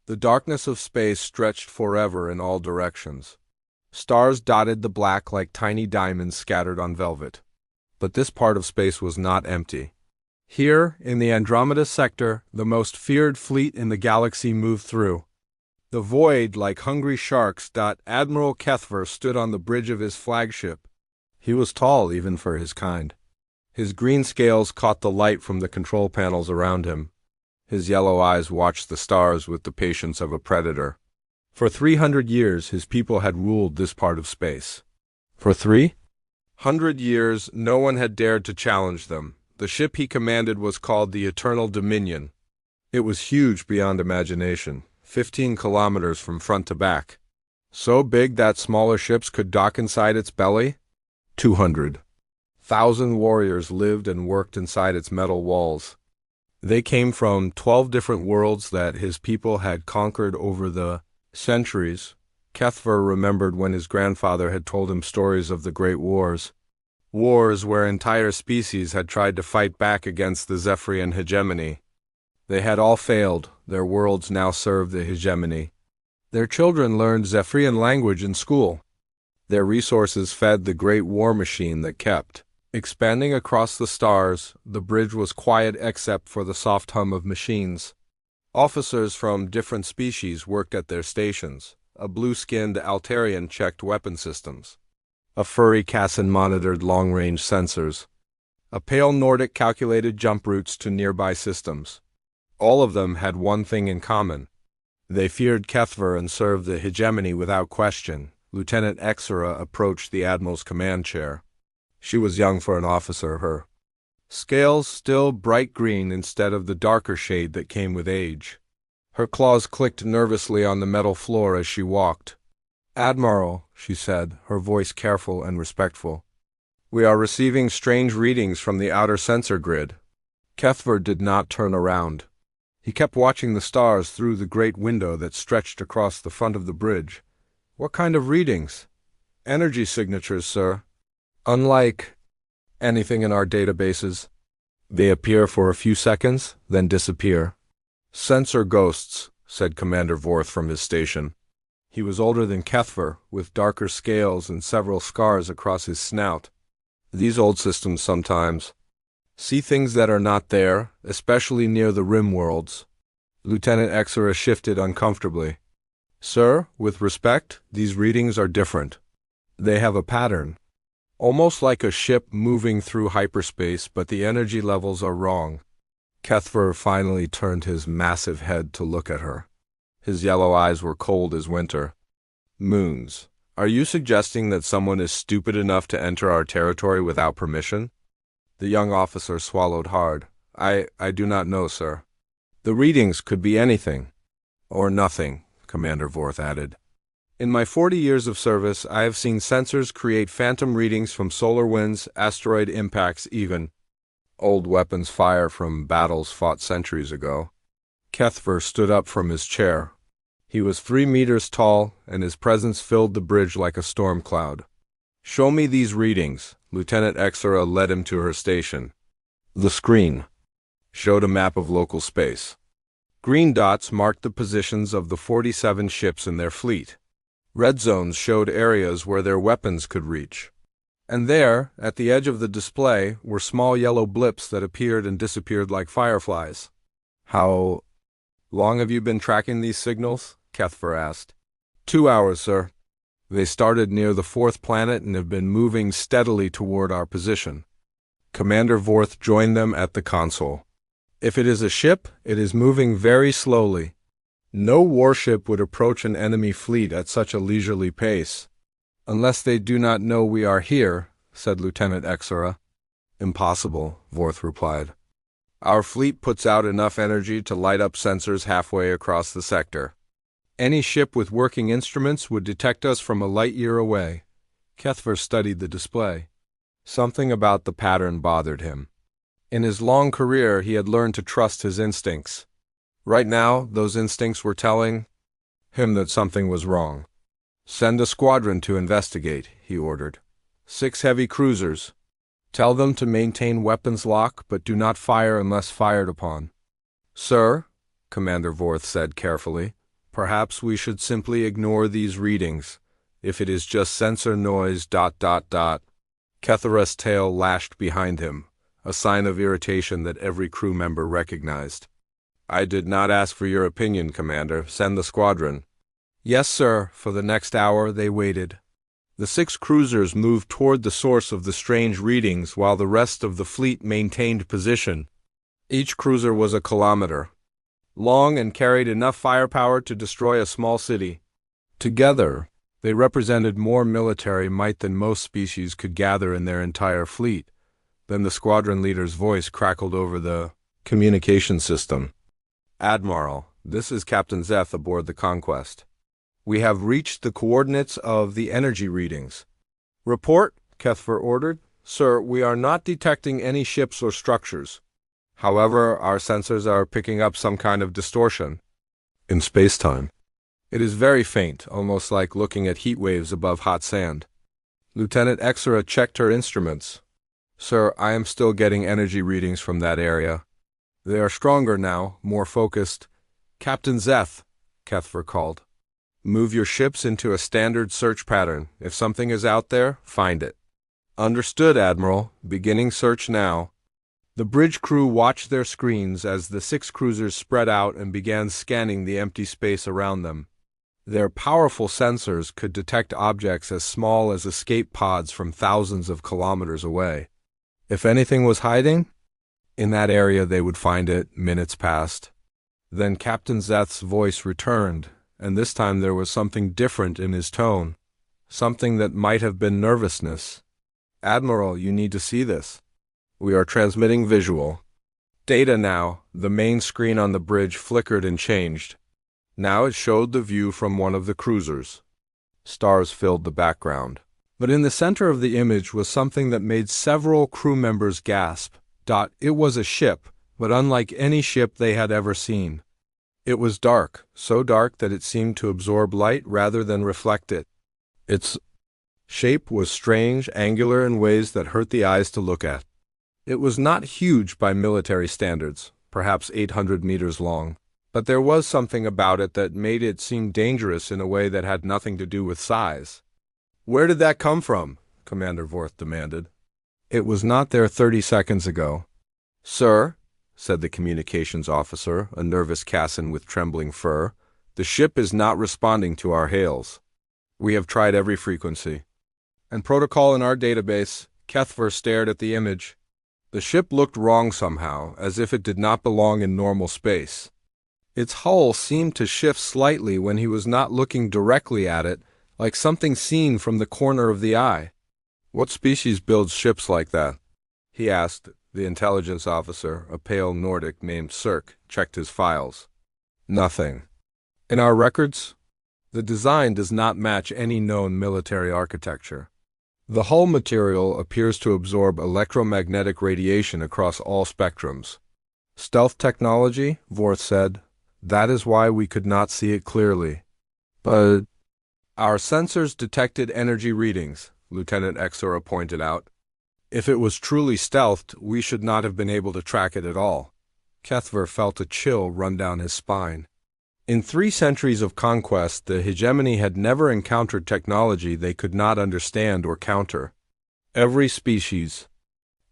The darkness of space stretched forever in all directions. Stars dotted the black like tiny diamonds scattered on velvet. But this part of space was not empty. Here, in the Andromeda sector, the most feared fleet in the galaxy moved through. The void, like hungry sharks. Admiral Kethver stood on the bridge of his flagship. He was tall even for his kind. His green scales caught the light from the control panels around him. His yellow eyes watched the stars with the patience of a predator. For 300 years, his people had ruled this part of space. For 300 years, no one had dared to challenge them. The ship he commanded was called the Eternal Dominion. It was huge beyond imagination, 15 kilometers from front to back. So big that smaller ships could dock inside its belly? 200,000 warriors lived and worked inside its metal walls. They came from 12 different worlds that his people had conquered over the centuries. Kethver remembered when his grandfather had told him stories of the Great Wars. Wars where entire species had tried to fight back against the Zephyrian hegemony. They had all failed. Their worlds now served the hegemony. Their children learned Zephyrian language in school. Their resources fed the great war machine that kept expanding across the stars. The bridge was quiet except for the soft hum of machines. Officers from different species worked at their stations. A blue-skinned Altarian checked weapon systems. A furry Cassan monitored long-range sensors. A pale Nordic calculated jump routes to nearby systems. All of them had one thing in common. They feared Kethver and served the hegemony without question. Lieutenant Exera approached the Admiral's command chair. She was young for an officer, her scales still bright green instead of the darker shade that came with age. Her claws clicked nervously on the metal floor as she walked. "Admiral," she said, her voice careful and respectful. "We are receiving strange readings from the outer sensor grid." Kethver did not turn around. He kept watching the stars through the great window that stretched across the front of the bridge. "What kind of readings?" "Energy signatures, sir. Unlike anything in our databases. They appear for a few seconds, then disappear." "Sensor ghosts," said Commander Vorth from his station. He was older than Kethver, with darker scales and several scars across his snout. "These old systems sometimes see things that are not there, especially near the rim worlds." Lieutenant Exera shifted uncomfortably. "Sir, with respect, these readings are different. They have a pattern. Almost like a ship moving through hyperspace, but the energy levels are wrong." Kethver finally turned his massive head to look at her. His yellow eyes were cold as winter. "Moons. Are you suggesting that someone is stupid enough to enter our territory without permission?" The young officer swallowed hard. I do not know, sir." "The readings could be anything." "Or nothing," Commander Vorth added. "In my 40 years of service, I have seen sensors create phantom readings from solar winds, asteroid impacts even. Old weapons fire from battles fought centuries ago." Kethver stood up from his chair. He was 3 meters tall, and his presence filled the bridge like a storm cloud. "Show me these readings." Lieutenant Exera led him to her station. The screen showed a map of local space. Green dots marked the positions of the 47 ships in their fleet. Red zones showed areas where their weapons could reach. And there, at the edge of the display, were small yellow blips that appeared and disappeared like fireflies. "How long have you been tracking these signals?" Kethver asked. 2 hours, sir. They started near the 4th planet and have been moving steadily toward our position." Commander Vorth joined them at the console. "If it is a ship, it is moving very slowly. No warship would approach an enemy fleet at such a leisurely pace." "Unless they do not know we are here," said Lieutenant Exera. "Impossible," Vorth replied. "Our fleet puts out enough energy to light up sensors halfway across the sector. Any ship with working instruments would detect us from a light year away." Kethver studied the display. Something about the pattern bothered him. In his long career, he had learned to trust his instincts. Right now, those instincts were telling him that something was wrong. "Send a squadron to investigate," he ordered. 6 heavy cruisers. Tell them to maintain weapons lock, but do not fire unless fired upon." "Sir," Commander Vorth said carefully, Perhaps we should simply ignore these readings. If it is just sensor noise, ... Kethera's tail lashed behind him, a sign of irritation that every crew member recognized. I did not ask for your opinion, Commander. Send the squadron. Yes, sir. For the next hour, they waited. The 6 cruisers moved toward the source of the strange readings while the rest of the fleet maintained position. Each cruiser was a kilometer long and carried enough firepower to destroy a small city. Together, they represented more military might than most species could gather in their entire fleet. Then the squadron leader's voice crackled over the communication system. Admiral, this is Captain Zeth aboard the Conquest. We have reached the coordinates of the energy readings. Report, Kethver ordered. Sir, we are not detecting any ships or structures. However, our sensors are picking up some kind of distortion. In space-time. It is very faint, almost like looking at heat waves above hot sand. Lieutenant Exera checked her instruments. Sir, I am still getting energy readings from that area. They are stronger now, more focused. Captain Zeth, Kethver called. Move your ships into a standard search pattern. If something is out there, find it. Understood, Admiral. Beginning search now. The bridge crew watched their screens as the 6 cruisers spread out and began scanning the empty space around them. Their powerful sensors could detect objects as small as escape pods from thousands of kilometers away. If anything was hiding, in that area they would find it. Minutes passed. Then Captain Zeth's voice returned, and this time there was something different in his tone, something that might have been nervousness. Admiral, you need to see this. We are transmitting visual data now. The main screen on the bridge flickered and changed. Now it showed the view from one of the cruisers. Stars filled the background. But in the center of the image was something that made several crew members gasp. It was a ship, but unlike any ship they had ever seen. It was dark, so dark that it seemed to absorb light rather than reflect it. Its shape was strange, angular in ways that hurt the eyes to look at. It was not huge by military standards, perhaps 800 meters long, but there was something about it that made it seem dangerous in a way that had nothing to do with size. Where did that come from? Commander Vorth demanded. It was not there 30 seconds ago. Sir, said the communications officer, a nervous Cassin with trembling fur, the ship is not responding to our hails. We have tried every frequency and protocol in our database. Kethver stared at the image. The ship looked wrong somehow, as if it did not belong in normal space. Its hull seemed to shift slightly when he was not looking directly at it, like something seen from the corner of the eye. What species builds ships like that? He asked. The intelligence officer, a pale Nordic named Cirque, checked his files. Nothing. In our records, the design does not match any known military architecture. The hull material appears to absorb electromagnetic radiation across all spectrums. Stealth technology, Vorth said. That is why we could not see it clearly. But our sensors detected energy readings, Lieutenant Exora pointed out. If it was truly stealthed, we should not have been able to track it at all. Kethver felt a chill run down his spine. In 3 centuries of conquest, the hegemony had never encountered technology they could not understand or counter. Every species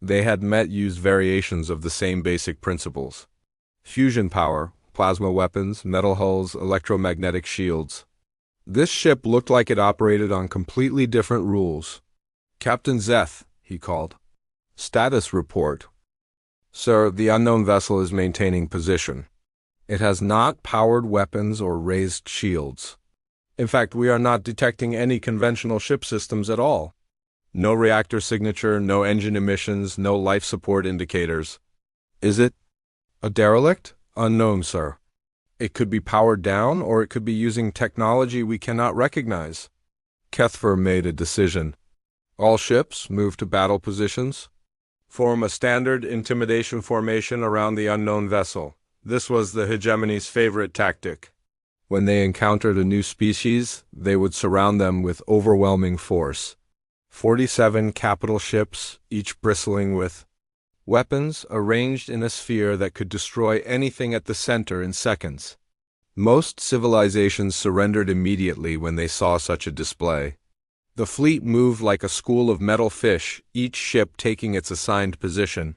they had met used variations of the same basic principles. Fusion power, plasma weapons, metal hulls, electromagnetic shields. This ship looked like it operated on completely different rules. Captain Zeth, he called. Status report. Sir, the unknown vessel is maintaining position. It has not powered weapons or raised shields. In fact, we are not detecting any conventional ship systems at all. No reactor signature, no engine emissions, no life support indicators. Is it a derelict? Unknown, sir. It could be powered down, or it could be using technology we cannot recognize. Kethver made a decision. All ships move to battle positions. Form a standard intimidation formation around the unknown vessel. This was the hegemony's favorite tactic. When they encountered a new species, they would surround them with overwhelming force. 47 capital ships, each bristling with weapons arranged in a sphere that could destroy anything at the center in seconds. Most civilizations surrendered immediately when they saw such a display. The fleet moved like a school of metal fish, each ship taking its assigned position.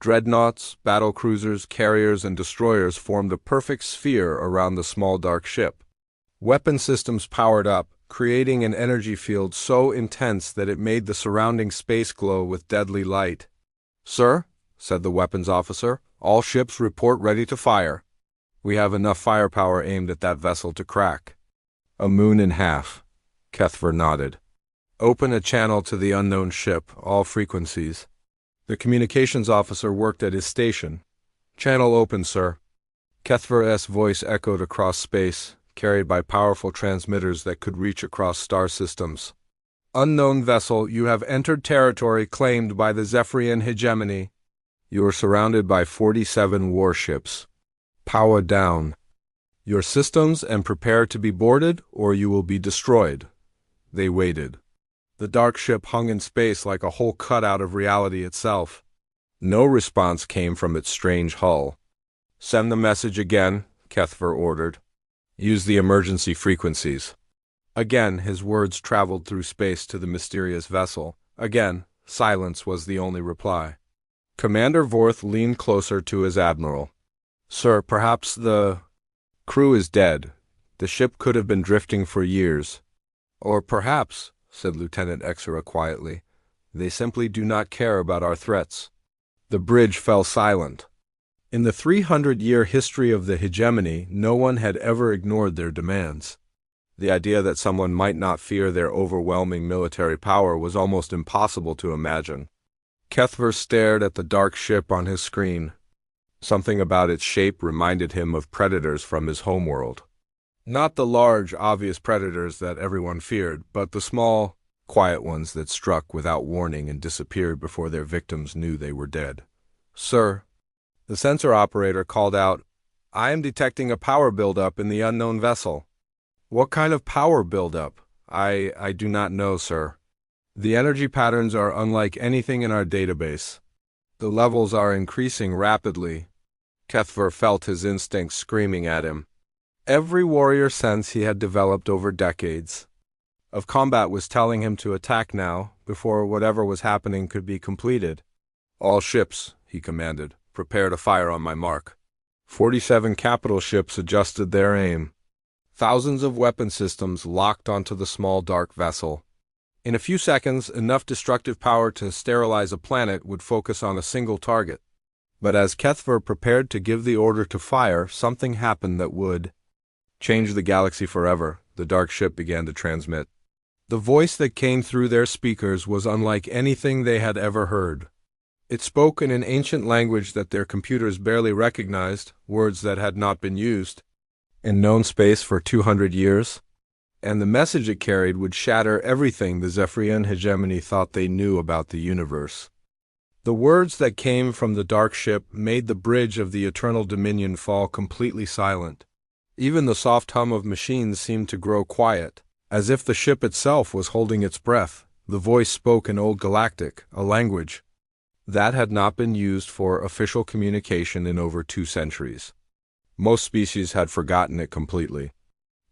Dreadnoughts, battlecruisers, carriers, and destroyers formed a perfect sphere around the small dark ship. Weapon systems powered up, creating an energy field so intense that it made the surrounding space glow with deadly light. "Sir," said the weapons officer, "all ships report ready to fire. We have enough firepower aimed at that vessel to crack." "A moon and a half," Kethver nodded. "Open a channel to the unknown ship, all frequencies." The communications officer worked at his station. "Channel open, sir." Kethver's voice echoed across space, carried by powerful transmitters that could reach across star systems. "Unknown vessel, you have entered territory claimed by the Zephyrian hegemony. You are surrounded by 47 warships. Power down. Your systems and prepare to be boarded, or you will be destroyed." They waited. The dark ship hung in space like a whole cutout of reality itself. No response came from its strange hull. "Send the message again," Kethver ordered. "Use the emergency frequencies." Again, his words traveled through space to the mysterious vessel. Again, silence was the only reply. Commander Vorth leaned closer to his admiral. "Sir, perhaps the crew is dead. The ship could have been drifting for years. Or perhaps," said Lieutenant Exera quietly, "they simply do not care about our threats." The bridge fell silent. In the 300-year history of the hegemony, no one had ever ignored their demands. The idea that someone might not fear their overwhelming military power was almost impossible to imagine. Kethver stared at the dark ship on his screen. Something about its shape reminded him of predators from his homeworld. Not the large, obvious predators that everyone feared, but the small, quiet ones that struck without warning and disappeared before their victims knew they were dead. "Sir," the sensor operator called out, "I am detecting a power buildup in the unknown vessel." "What kind of power buildup?" I do not know, sir. The energy patterns are unlike anything in our database. The levels are increasing rapidly." Kethver felt his instincts screaming at him. Every warrior sense he had developed over decades of combat was telling him to attack now, before whatever was happening could be completed. "All ships," he commanded, "prepare to fire on my mark." 47 capital ships adjusted their aim. Thousands of weapon systems locked onto the small dark vessel. In a few seconds, enough destructive power to sterilize a planet would focus on a single target. But as Kethver prepared to give the order to fire, something happened that would change the galaxy forever. The dark ship began to transmit. The voice that came through their speakers was unlike anything they had ever heard. It spoke in an ancient language that their computers barely recognized, words that had not been used in known space for 200 years. And the message it carried would shatter everything the Zephyrian hegemony thought they knew about the universe. The words that came from the dark ship made the bridge of the Eternal Dominion fall completely silent. Even the soft hum of machines seemed to grow quiet, as if the ship itself was holding its breath. The voice spoke in Old Galactic, a language that had not been used for official communication in over 2 centuries. Most species had forgotten it completely.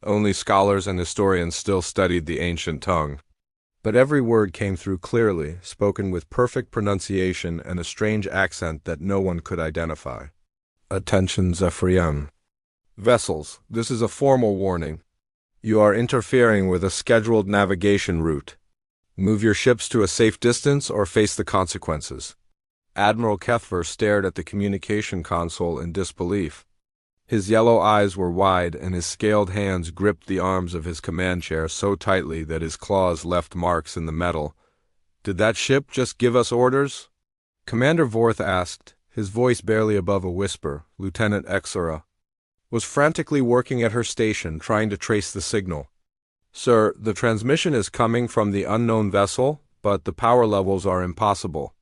Only scholars and historians still studied the ancient tongue. But every word came through clearly, spoken with perfect pronunciation and a strange accent that no one could identify. "Attention, Zephyrian. Vessels, this is a formal warning. You are interfering with a scheduled navigation route. Move your ships to a safe distance or face the consequences." Admiral Kethver stared at the communication console in disbelief. His yellow eyes were wide, and his scaled hands gripped the arms of his command chair so tightly that his claws left marks in the metal. "Did that ship just give us orders?" Commander Vorth asked, his voice barely above a whisper. Lieutenant Exera was frantically working at her station, trying to trace the signal. "Sir, the transmission is coming from the unknown vessel, but the power levels are impossible.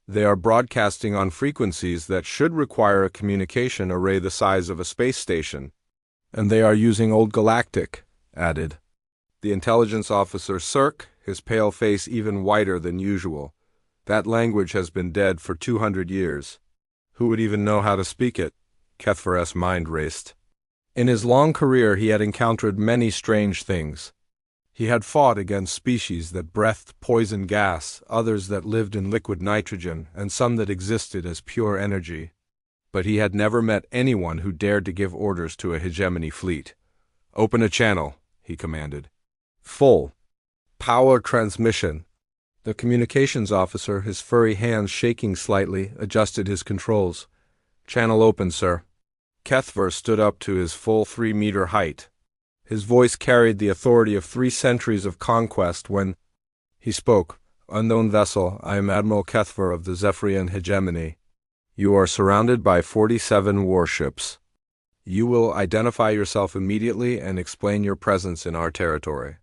They are broadcasting on frequencies that should require a communication array the size of a space station. And they are using Old Galactic," added the intelligence officer Cirque, his pale face even whiter than usual. "That language has been dead for 200 years. Who would even know how to speak it?" Kethver's mind raced. In his long career he had encountered many strange things. He had fought against species that breathed poison gas, others that lived in liquid nitrogen, and some that existed as pure energy. But he had never met anyone who dared to give orders to a hegemony fleet. "Open a channel," he commanded. "Full power transmission." The communications officer, his furry hands shaking slightly, adjusted his controls. "Channel open, sir." Kethver stood up to his full 3-meter height. His voice carried the authority of 3 centuries of conquest when he spoke. "Unknown vessel, I am Admiral Kethver of the Zephyrian Hegemony. You are surrounded by 47 warships. You will identify yourself immediately and explain your presence in our territory."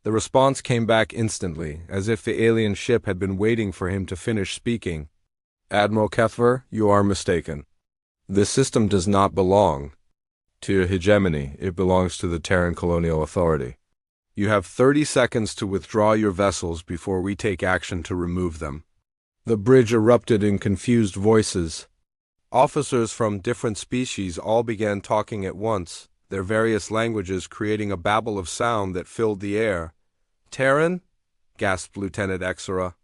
The response came back instantly, as if the alien ship had been waiting for him to finish speaking. "Admiral Kethver, you are mistaken. This system does not belong to your hegemony. It belongs to the Terran Colonial Authority. You have 30 seconds to withdraw your vessels before we take action to remove them." The bridge erupted in confused voices. Officers from different species all began talking at once, their various languages creating a babble of sound that filled the air. "Terran?" gasped Lieutenant Exera.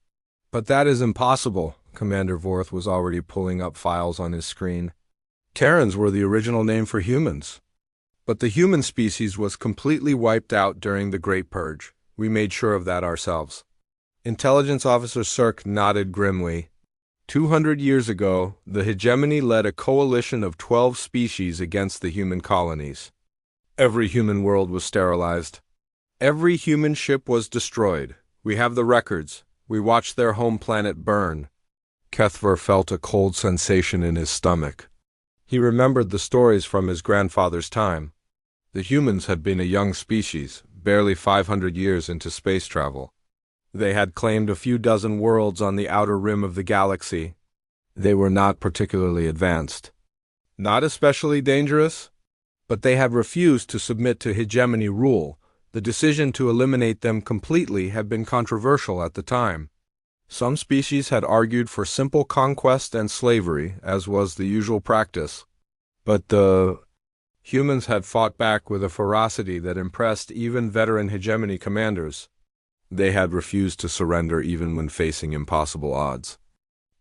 "But that is impossible." Commander Vorth was already pulling up files on his screen. "Terrans were the original name for humans. But the human species was completely wiped out during the Great Purge. We made sure of that ourselves." Intelligence Officer Cirque nodded grimly. 200 years ago, the hegemony led a coalition of 12 species against the human colonies. Every human world was sterilized. Every human ship was destroyed. We have the records. We watched their home planet burn. Kethver felt a cold sensation in his stomach. He remembered the stories from his grandfather's time. The humans had been a young species, barely 500 years into space travel. They had claimed a few dozen worlds on the outer rim of the galaxy. They were not particularly advanced, not especially dangerous, but they had refused to submit to hegemony rule. The decision to eliminate them completely had been controversial at the time. Some species had argued for simple conquest and slavery, as was the usual practice. But the humans had fought back with a ferocity that impressed even veteran hegemony commanders. They had refused to surrender even when facing impossible odds.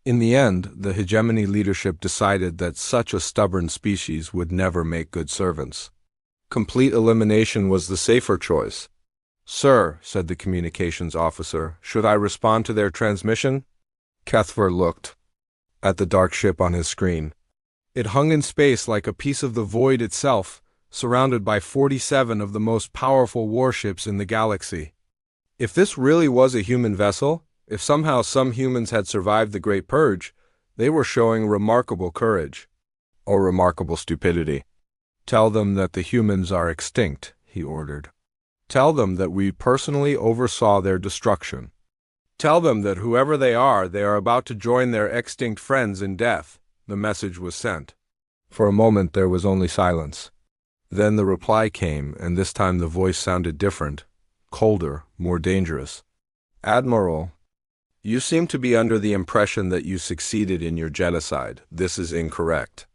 In the end, the hegemony leadership decided that such a stubborn species would never make good servants. Complete elimination was the safer choice. "Sir," said the communications officer, "should I respond to their transmission?" Kethver looked at the dark ship on his screen. It hung in space like a piece of the void itself, surrounded by 47 of the most powerful warships in the galaxy. If this really was a human vessel, if somehow some humans had survived the Great Purge, they were showing remarkable courage, or remarkable stupidity. "Tell them that the humans are extinct," he ordered. "Tell them that we personally oversaw their destruction. Tell them that whoever they are about to join their extinct friends in death." The message was sent. For a moment there was only silence. Then the reply came, and this time the voice sounded different, colder, more dangerous. "Admiral, you seem to be under the impression that you succeeded in your genocide. This is incorrect.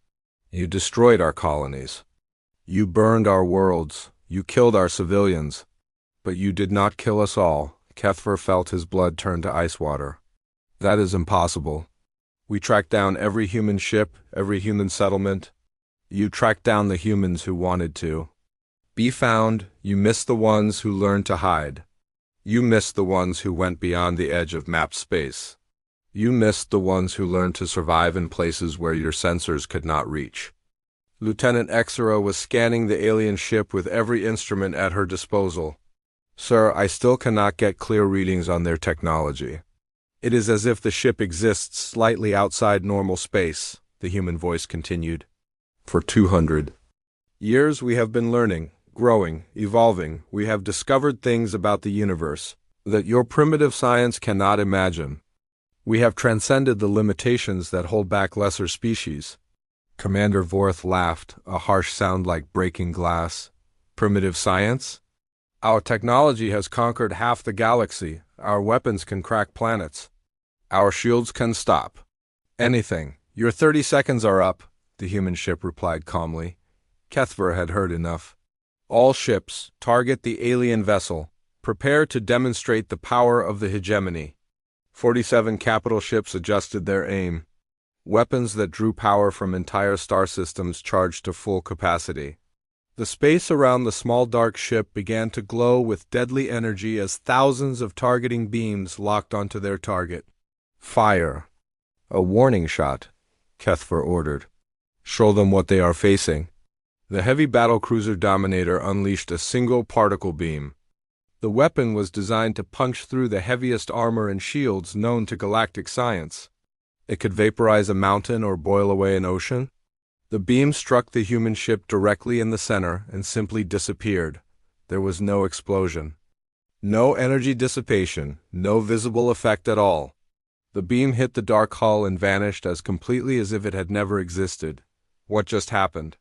You destroyed our colonies. You burned our worlds. You killed our civilians. But you did not kill us all." Kethver felt his blood turn to ice water. "That is impossible. We tracked down every human ship, every human settlement. You tracked down the humans who wanted to be found. You missed the ones who learned to hide. You missed the ones who went beyond the edge of map space. You missed the ones who learned to survive in places where your sensors could not reach." Lieutenant Exera was scanning the alien ship with every instrument at her disposal. "Sir, I still cannot get clear readings on their technology. It is as if the ship exists slightly outside normal space," the human voice continued. "For 200 years we have been learning, growing, evolving. We have discovered things about the universe that your primitive science cannot imagine. We have transcended the limitations that hold back lesser species." Commander Vorth laughed, a harsh sound like breaking glass. "Primitive science? Our technology has conquered half the galaxy. Our weapons can crack planets. Our shields can stop anything." "Your 30 seconds are up," the human ship replied calmly. Kethver had heard enough. All ships, target the alien vessel. Prepare to demonstrate the power of the hegemony. 47 capital ships adjusted their aim. Weapons that drew power from entire star systems charged to full capacity. The space around the small dark ship began to glow with deadly energy as thousands of targeting beams locked onto their target. Fire. A warning shot, Kethver ordered. Show them what they are facing. The heavy battlecruiser Dominator unleashed a single particle beam. The weapon was designed to punch through the heaviest armor and shields known to galactic science. It could vaporize a mountain or boil away an ocean. The beam struck the human ship directly in the center and simply disappeared. There was no explosion. No energy dissipation, no visible effect at all. The beam hit the dark hull and vanished as completely as if it had never existed. What just happened?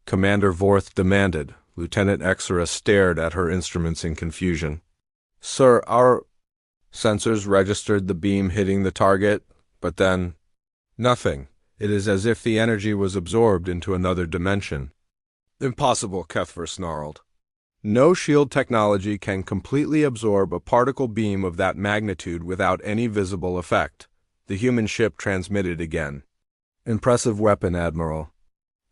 Commander Vorth demanded. Lieutenant Exera stared at her instruments in confusion. Sir, our sensors registered the beam hitting the target, but then nothing. It is as if the energy was absorbed into another dimension. Impossible, Kethver snarled. No shield technology can completely absorb a particle beam of that magnitude without any visible effect. The human ship transmitted again. Impressive weapon, Admiral.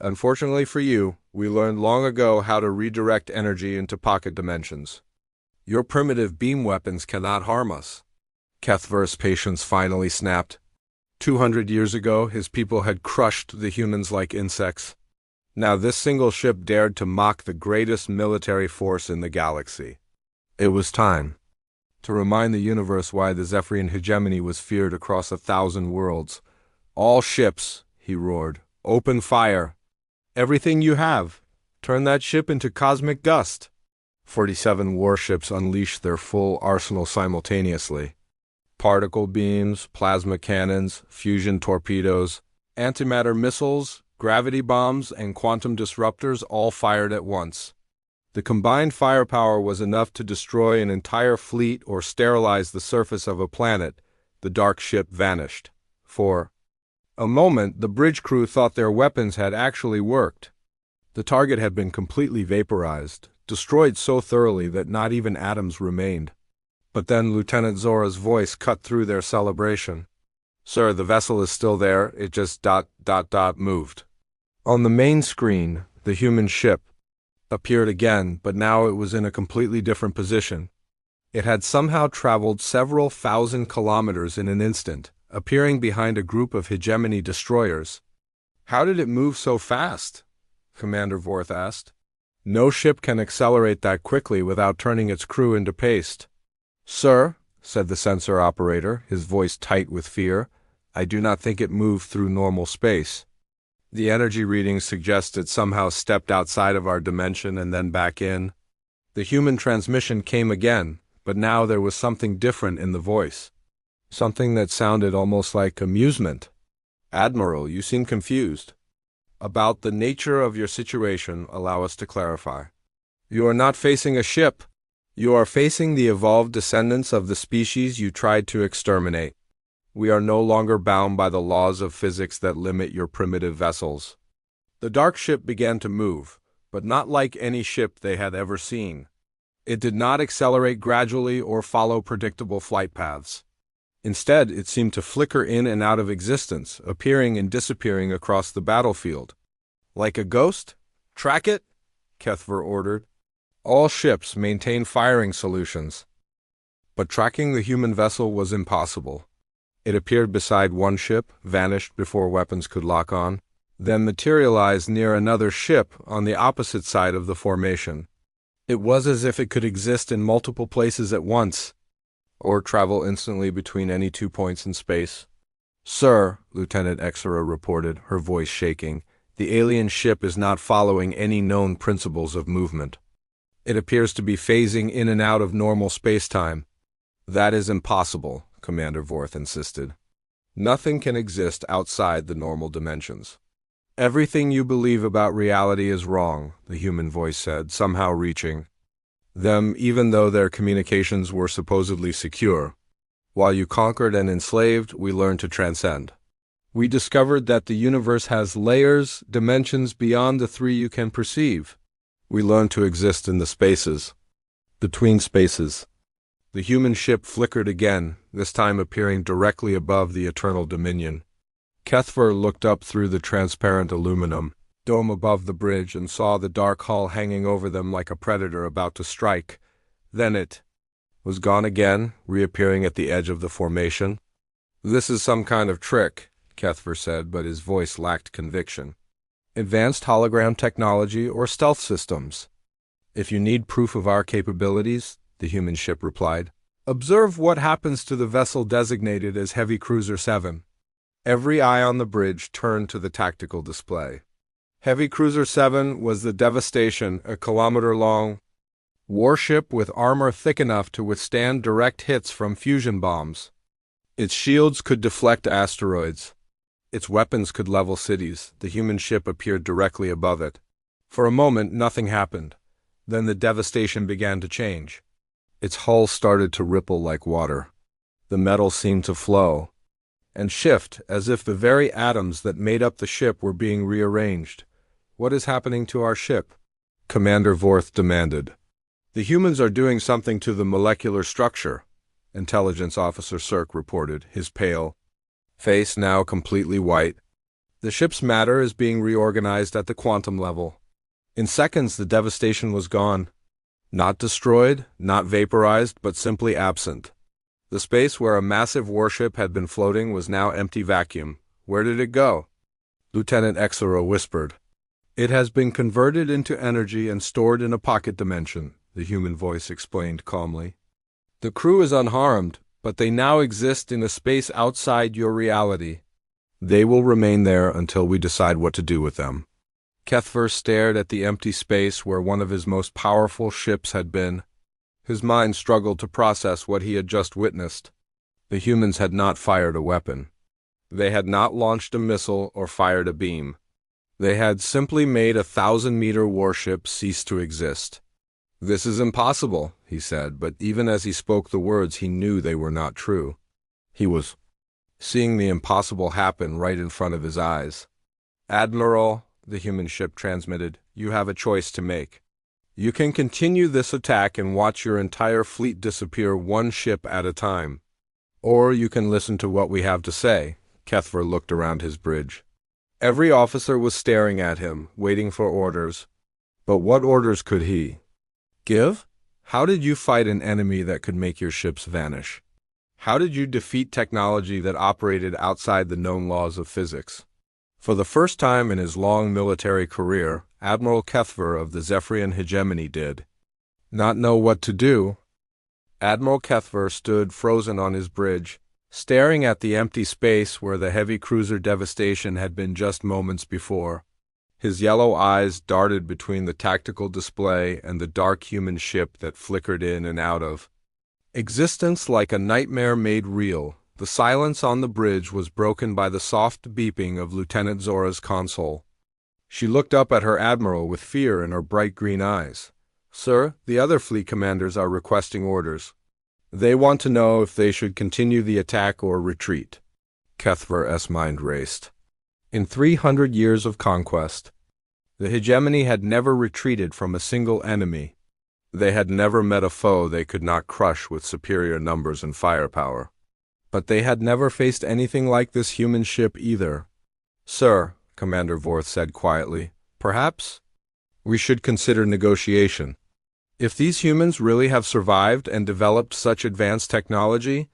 Unfortunately for you, we learned long ago how to redirect energy into pocket dimensions. Your primitive beam weapons cannot harm us. Kethver's patience finally snapped. 200 years ago, his people had crushed the humans like insects. Now this single ship dared to mock the greatest military force in the galaxy. It was time to remind the universe why the Zephyrian hegemony was feared across 1,000 worlds. All ships, he roared, open fire. Everything you have. Turn that ship into cosmic dust. 47 warships unleashed their full arsenal simultaneously. Particle beams, plasma cannons, fusion torpedoes, antimatter missiles, gravity bombs, and quantum disruptors all fired at once. The combined firepower was enough to destroy an entire fleet or sterilize the surface of a planet. The dark ship vanished. For a moment, the bridge crew thought their weapons had actually worked. The target had been completely vaporized, destroyed so thoroughly that not even atoms remained. But then Lieutenant Zora's voice cut through their celebration. Sir, the vessel is still there, it just moved. On the main screen, the human ship appeared again, but now it was in a completely different position. It had somehow traveled several thousand kilometers in an instant, appearing behind a group of hegemony destroyers. How did it move so fast? Commander Vorth asked. No ship can accelerate that quickly without turning its crew into paste. Sir, said the sensor operator, his voice tight with fear, I do not think it moved through normal space. The energy readings suggest it somehow stepped outside of our dimension and then back in. The human transmission came again, but now there was something different in the voice. Something that sounded almost like amusement. Admiral, you seem confused. About the nature of your situation, allow us to clarify. You are not facing a ship. You are facing the evolved descendants of the species you tried to exterminate. We are no longer bound by the laws of physics that limit your primitive vessels. The dark ship began to move, but not like any ship they had ever seen. It did not accelerate gradually or follow predictable flight paths. Instead, it seemed to flicker in and out of existence, appearing and disappearing across the battlefield. Like a ghost? Track it, Kethver ordered. All ships maintain firing solutions. But tracking the human vessel was impossible. It appeared beside one ship, vanished before weapons could lock on, then materialized near another ship on the opposite side of the formation. It was as if it could exist in multiple places at once, or travel instantly between any 2 points in space. Sir, Lieutenant Exera reported, her voice shaking, the alien ship is not following any known principles of movement. It appears to be phasing in and out of normal space-time. That is impossible, Commander Vorth insisted. Nothing can exist outside the normal dimensions. Everything you believe about reality is wrong, the human voice said, somehow reaching them, even though their communications were supposedly secure. While you conquered and enslaved, we learned to transcend. We discovered that the universe has layers, dimensions beyond the three you can perceive. We learned to exist in the spaces, between spaces. The human ship flickered again, this time appearing directly above the Eternal Dominion. Kethver looked up through the transparent aluminum dome above the bridge and saw the dark hull hanging over them like a predator about to strike. Then it was gone again, reappearing at the edge of the formation. "This is some kind of trick," Kethver said, but his voice lacked conviction. "Advanced hologram technology or stealth systems. If you need proof of our capabilities," the human ship replied, "observe what happens to the vessel designated as Heavy Cruiser 7. Every eye on the bridge turned to the tactical display. Heavy Cruiser 7 was the Devastation, a kilometer-long warship with armor thick enough to withstand direct hits from fusion bombs. Its shields could deflect asteroids. Its weapons could level cities. The human ship appeared directly above it. For a moment, nothing happened. Then the devastation began to change. Its hull started to ripple like water. The metal seemed to flow and shift as if the very atoms that made up the ship were being rearranged. "What is happening to our ship?" Commander Vorth demanded. "The humans are doing something to the molecular structure," Intelligence Officer Cirque reported, his pale face now completely white. "The ship's matter is being reorganized at the quantum level." In seconds, the devastation was gone. Not destroyed, not vaporized, but simply absent. The space where a massive warship had been floating was now empty vacuum. "Where did it go?" Lieutenant Exera whispered. "It has been converted into energy and stored in a pocket dimension," the human voice explained calmly. "The crew is unharmed, but they now exist in a space outside your reality. They will remain there until we decide what to do with them." Kethver stared at the empty space where one of his most powerful ships had been. His mind struggled to process what he had just witnessed. The humans had not fired a weapon. They had not launched a missile or fired a beam. They had simply made a 1,000-meter warship cease to exist. "This is impossible," he said, but even as he spoke the words, he knew they were not true. He was seeing the impossible happen right in front of his eyes. "Admiral," the human ship transmitted, "you have a choice to make. You can continue this attack and watch your entire fleet disappear one ship at a time. Or you can listen to what we have to say." Kethver looked around his bridge. Every officer was staring at him, waiting for orders. But what orders could he give? How did you fight an enemy that could make your ships vanish? How did you defeat technology that operated outside the known laws of physics? For the first time in his long military career, Admiral Kethver of the Zephyrian Hegemony did not know what to do. Admiral Kethver stood frozen on his bridge, staring at the empty space where the heavy cruiser Devastation had been just moments before. His yellow eyes darted between the tactical display and the dark human ship that flickered in and out of existence like a nightmare made real. The silence on the bridge was broken by the soft beeping of Lieutenant Zora's console. She looked up at her admiral with fear in her bright green eyes. "Sir, the other fleet commanders are requesting orders. They want to know if they should continue the attack or retreat." Kethver's mind raced. In 300 years of conquest, the hegemony had never retreated from a single enemy. They had never met a foe they could not crush with superior numbers and firepower. But they had never faced anything like this human ship either. "Sir," Commander Vorth said quietly, "perhaps we should consider negotiation. If these humans really have survived and developed such advanced technology—"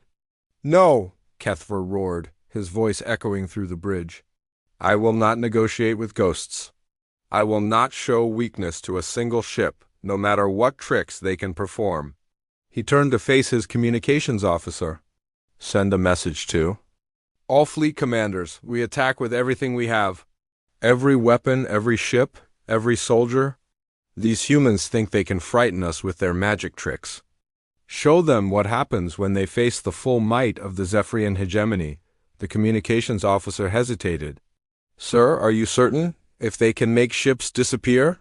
"No!" Kethver roared, his voice echoing through the bridge. "I will not negotiate with ghosts. I will not show weakness to a single ship, no matter what tricks they can perform." He turned to face his communications officer. "Send a message to all fleet commanders. We attack with everything we have. Every weapon, every ship, every soldier. These humans think they can frighten us with their magic tricks. Show them what happens when they face the full might of the Zephyrian hegemony." The communications officer hesitated. "Sir, are you certain? If they can make ships disappear?"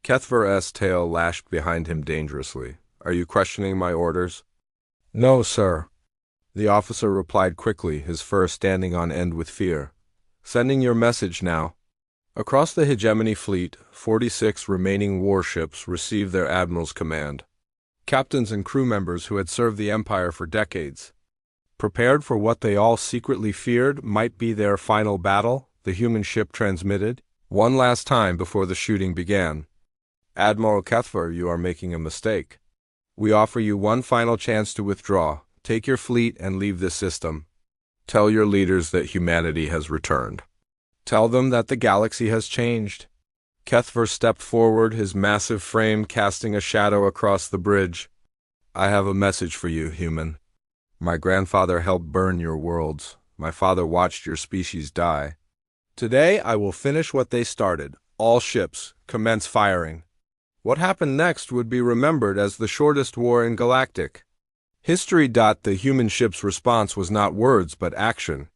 Kethver's tail lashed behind him dangerously. "Are you questioning my orders?" "No, sir," the officer replied quickly, his fur standing on end with fear. Sending your message now. Across the hegemony fleet, 46 remaining warships received their admiral's command. Captains and crew members who had served the Empire for decades. Prepared for what they all secretly feared might be their final battle, the human ship transmitted, one last time before the shooting began. Admiral Kethver, you are making a mistake. We offer you one final chance to withdraw. Take your fleet and leave this system. Tell your leaders that humanity has returned. Tell them that the galaxy has changed. Kethver stepped forward, his massive frame casting a shadow across the bridge. I have a message for you, human. My grandfather helped burn your worlds. My father watched your species die. Today I will finish what they started. All ships, commence firing. What happened next would be remembered as the shortest war in galactic history. The human ship's response was not words but action.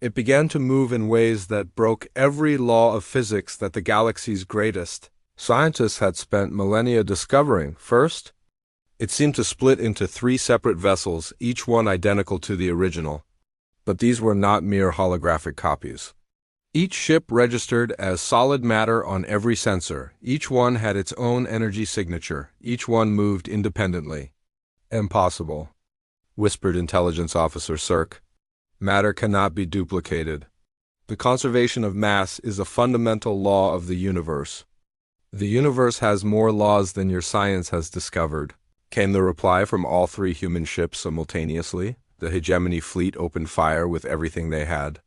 It began to move in ways that broke every law of physics that the galaxy's greatest scientists had spent millennia discovering. First, it seemed to split into 3 separate vessels, each one identical to the original. But these were not mere holographic copies. Each ship registered as solid matter on every sensor. Each one had its own energy signature. Each one moved independently. Impossible, whispered Intelligence Officer Cirque. Matter cannot be duplicated. The conservation of mass is a fundamental law of the universe. The universe has more laws than your science has discovered, came the reply from all 3 human ships simultaneously. The hegemony fleet opened fire with everything they had.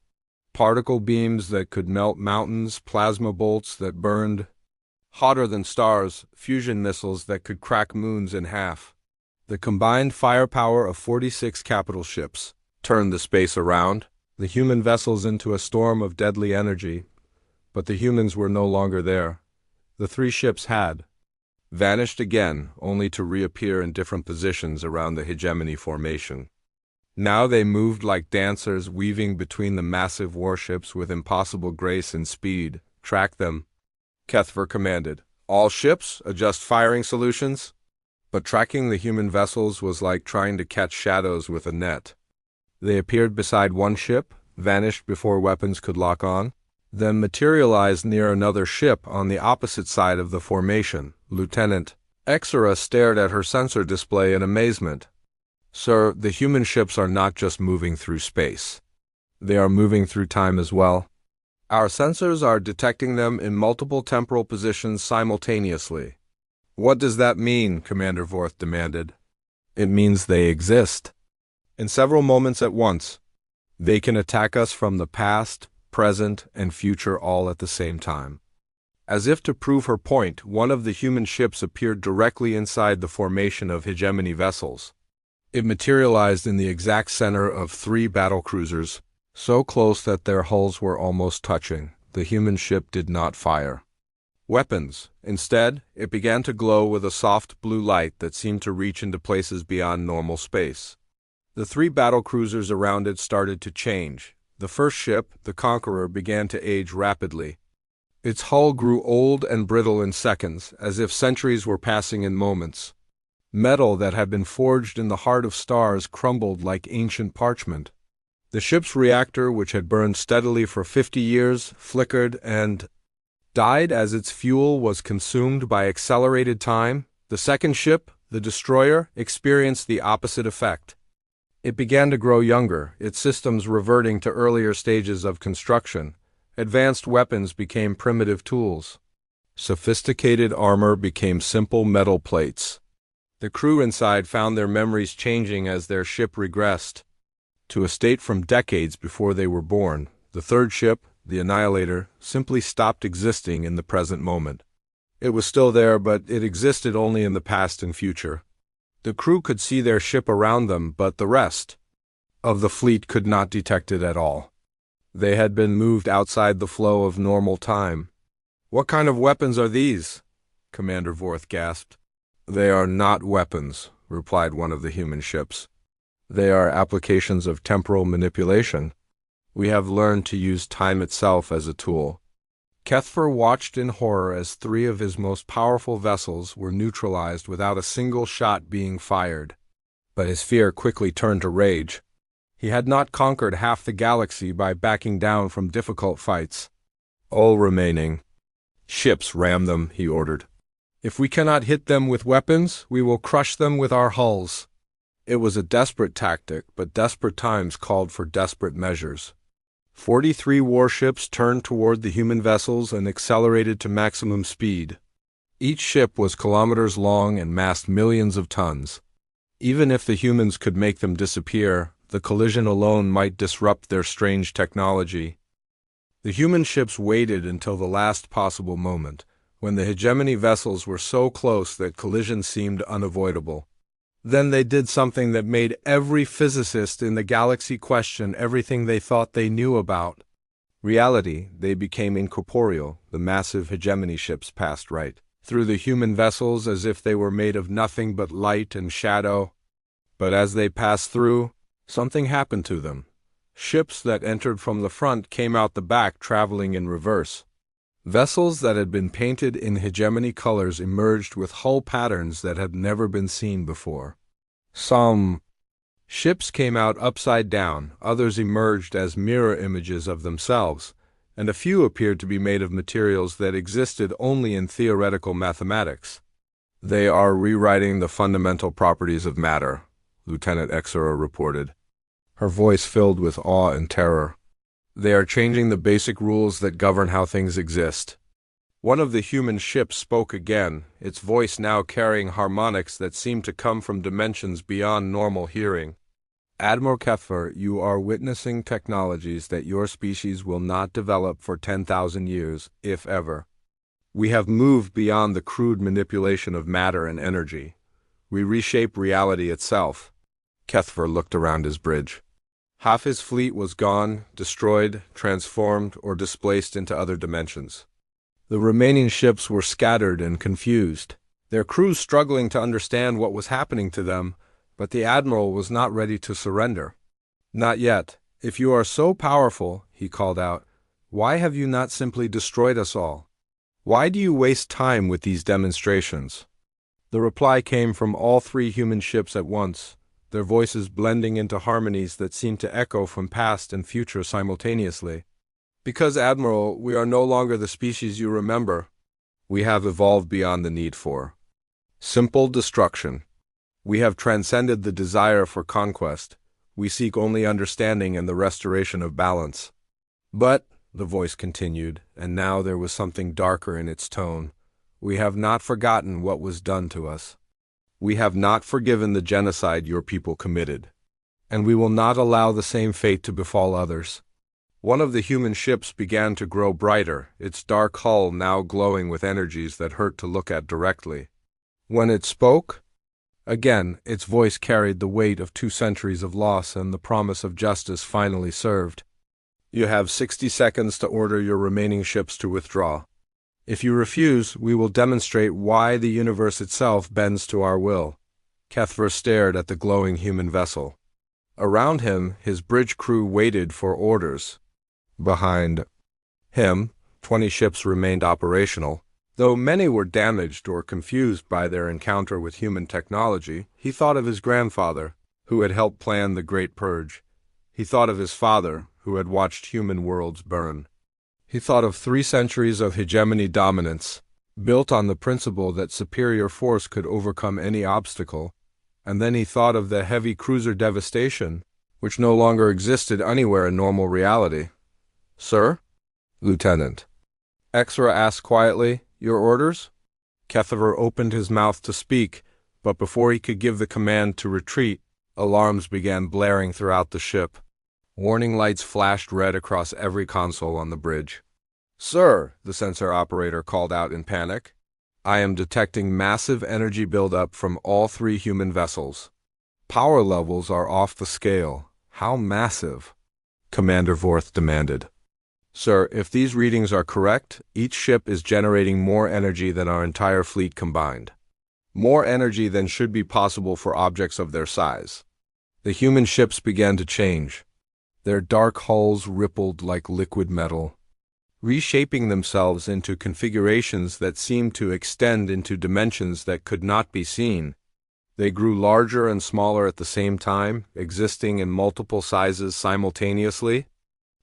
Particle beams that could melt mountains, plasma bolts that burned hotter than stars, fusion missiles that could crack moons in half. The combined firepower of 46 capital ships turned the space around, the human vessels into a storm of deadly energy. But the humans were no longer there. The 3 ships had vanished again, only to reappear in different positions around the hegemony formation. Now they moved like dancers, weaving between the massive warships with impossible grace and speed. Track them, Kethver commanded. All ships, adjust firing solutions. But tracking the human vessels was like trying to catch shadows with a net. They appeared beside one ship, vanished before weapons could lock on, then materialized near another ship on the opposite side of the formation. Lieutenant Exera stared at her sensor display in amazement. Sir, the human ships are not just moving through space. They are moving through time as well. Our sensors are detecting them in multiple temporal positions simultaneously. What does that mean? Commander Vorth demanded. It means they exist. In several moments at once. They can attack us from the past, present, and future all at the same time. As if to prove her point, one of the human ships appeared directly inside the formation of hegemony vessels. It materialized in the exact center of 3 battlecruisers, so close that their hulls were almost touching. The human ship did not fire weapons. Instead, it began to glow with a soft blue light that seemed to reach into places beyond normal space. The 3 battlecruisers around it started to change. The first ship, the Conqueror, began to age rapidly. Its hull grew old and brittle in seconds, as if centuries were passing in moments. Metal that had been forged in the heart of stars crumbled like ancient parchment. The ship's reactor, which had burned steadily for 50 years, flickered and died as its fuel was consumed by accelerated time. The second ship, the Destroyer, experienced the opposite effect. It began to grow younger, its systems reverting to earlier stages of construction. Advanced weapons became primitive tools. Sophisticated armor became simple metal plates. The crew inside found their memories changing as their ship regressed to a state from decades before they were born. The third ship, the Annihilator, simply stopped existing in the present moment. It was still there, but it existed only in the past and future. The crew could see their ship around them, but the rest of the fleet could not detect it at all. They had been moved outside the flow of normal time. "What kind of weapons are these?" Commander Vorth gasped. "They are not weapons," replied one of the human ships. "They are applications of temporal manipulation. We have learned to use time itself as a tool." Kethver watched in horror as 3 of his most powerful vessels were neutralized without a single shot being fired. But his fear quickly turned to rage. He had not conquered half the galaxy by backing down from difficult fights. All remaining ships, ram them, he ordered. If we cannot hit them with weapons, we will crush them with our hulls. It was a desperate tactic, but desperate times called for desperate measures. 43 warships turned toward the human vessels and accelerated to maximum speed. Each ship was kilometers long and massed millions of tons. Even if the humans could make them disappear, the collision alone might disrupt their strange technology. The human ships waited until the last possible moment, when the hegemony vessels were so close that collision seemed unavoidable. Then they did something that made every physicist in the galaxy question everything they thought they knew about reality. They became incorporeal. The massive hegemony ships passed right through the human vessels as if they were made of nothing but light and shadow. But as they passed through, something happened to them. Ships that entered from the front came out the back, traveling in reverse. Vessels that had been painted in hegemony colors emerged with hull patterns that had never been seen before. Some ships came out upside down, others emerged as mirror images of themselves, and a few appeared to be made of materials that existed only in theoretical mathematics. They are rewriting the fundamental properties of matter, Lieutenant Exera reported, her voice filled with awe and terror. They are changing the basic rules that govern how things exist. One of the human ships spoke again, its voice now carrying harmonics that seemed to come from dimensions beyond normal hearing. Admiral Keffer, you are witnessing technologies that your species will not develop for 10,000 years, if ever. We have moved beyond the crude manipulation of matter and energy. We reshape reality itself. Keffer looked around his bridge. Half his fleet was gone, destroyed, transformed, or displaced into other dimensions. The remaining ships were scattered and confused, their crews struggling to understand what was happening to them, but the Admiral was not ready to surrender. Not yet. If you are so powerful, he called out, why have you not simply destroyed us all? Why do you waste time with these demonstrations? The reply came from all 3 human ships at once, their voices blending into harmonies that seemed to echo from past and future simultaneously. Because, Admiral, we are no longer the species you remember. We have evolved beyond the need for simple destruction. We have transcended the desire for conquest. We seek only understanding and the restoration of balance. But, the voice continued, and now there was something darker in its tone, we have not forgotten what was done to us. We have not forgiven the genocide your people committed, and we will not allow the same fate to befall others. One of the human ships began to grow brighter, its dark hull now glowing with energies that hurt to look at directly. When it spoke, again, its voice carried the weight of 2 centuries of loss and the promise of justice finally served. You have 60 seconds to order your remaining ships to withdraw. If you refuse, we will demonstrate why the universe itself bends to our will. Keffer stared at the glowing human vessel. Around him, his bridge crew waited for orders. Behind him, 20 ships remained operational. Though many were damaged or confused by their encounter with human technology, he thought of his grandfather, who had helped plan the Great Purge. He thought of his father, who had watched human worlds burn. He thought of 3 centuries of hegemony dominance, built on the principle that superior force could overcome any obstacle, and then he thought of the heavy cruiser devastation, which no longer existed anywhere in normal reality. Sir? Lieutenant. Exera asked quietly, your orders? Keffer opened his mouth to speak, but before he could give the command to retreat, alarms began blaring throughout the ship. Warning lights flashed red across every console on the bridge. Sir, the sensor operator called out in panic, I am detecting massive energy buildup from all 3 human vessels. Power levels are off the scale. How massive? Commander Vorth demanded. Sir, if these readings are correct, each ship is generating more energy than our entire fleet combined. More energy than should be possible for objects of their size. The human ships began to change. Their dark hulls rippled like liquid metal, reshaping themselves into configurations that seemed to extend into dimensions that could not be seen. They grew larger and smaller at the same time, existing in multiple sizes simultaneously.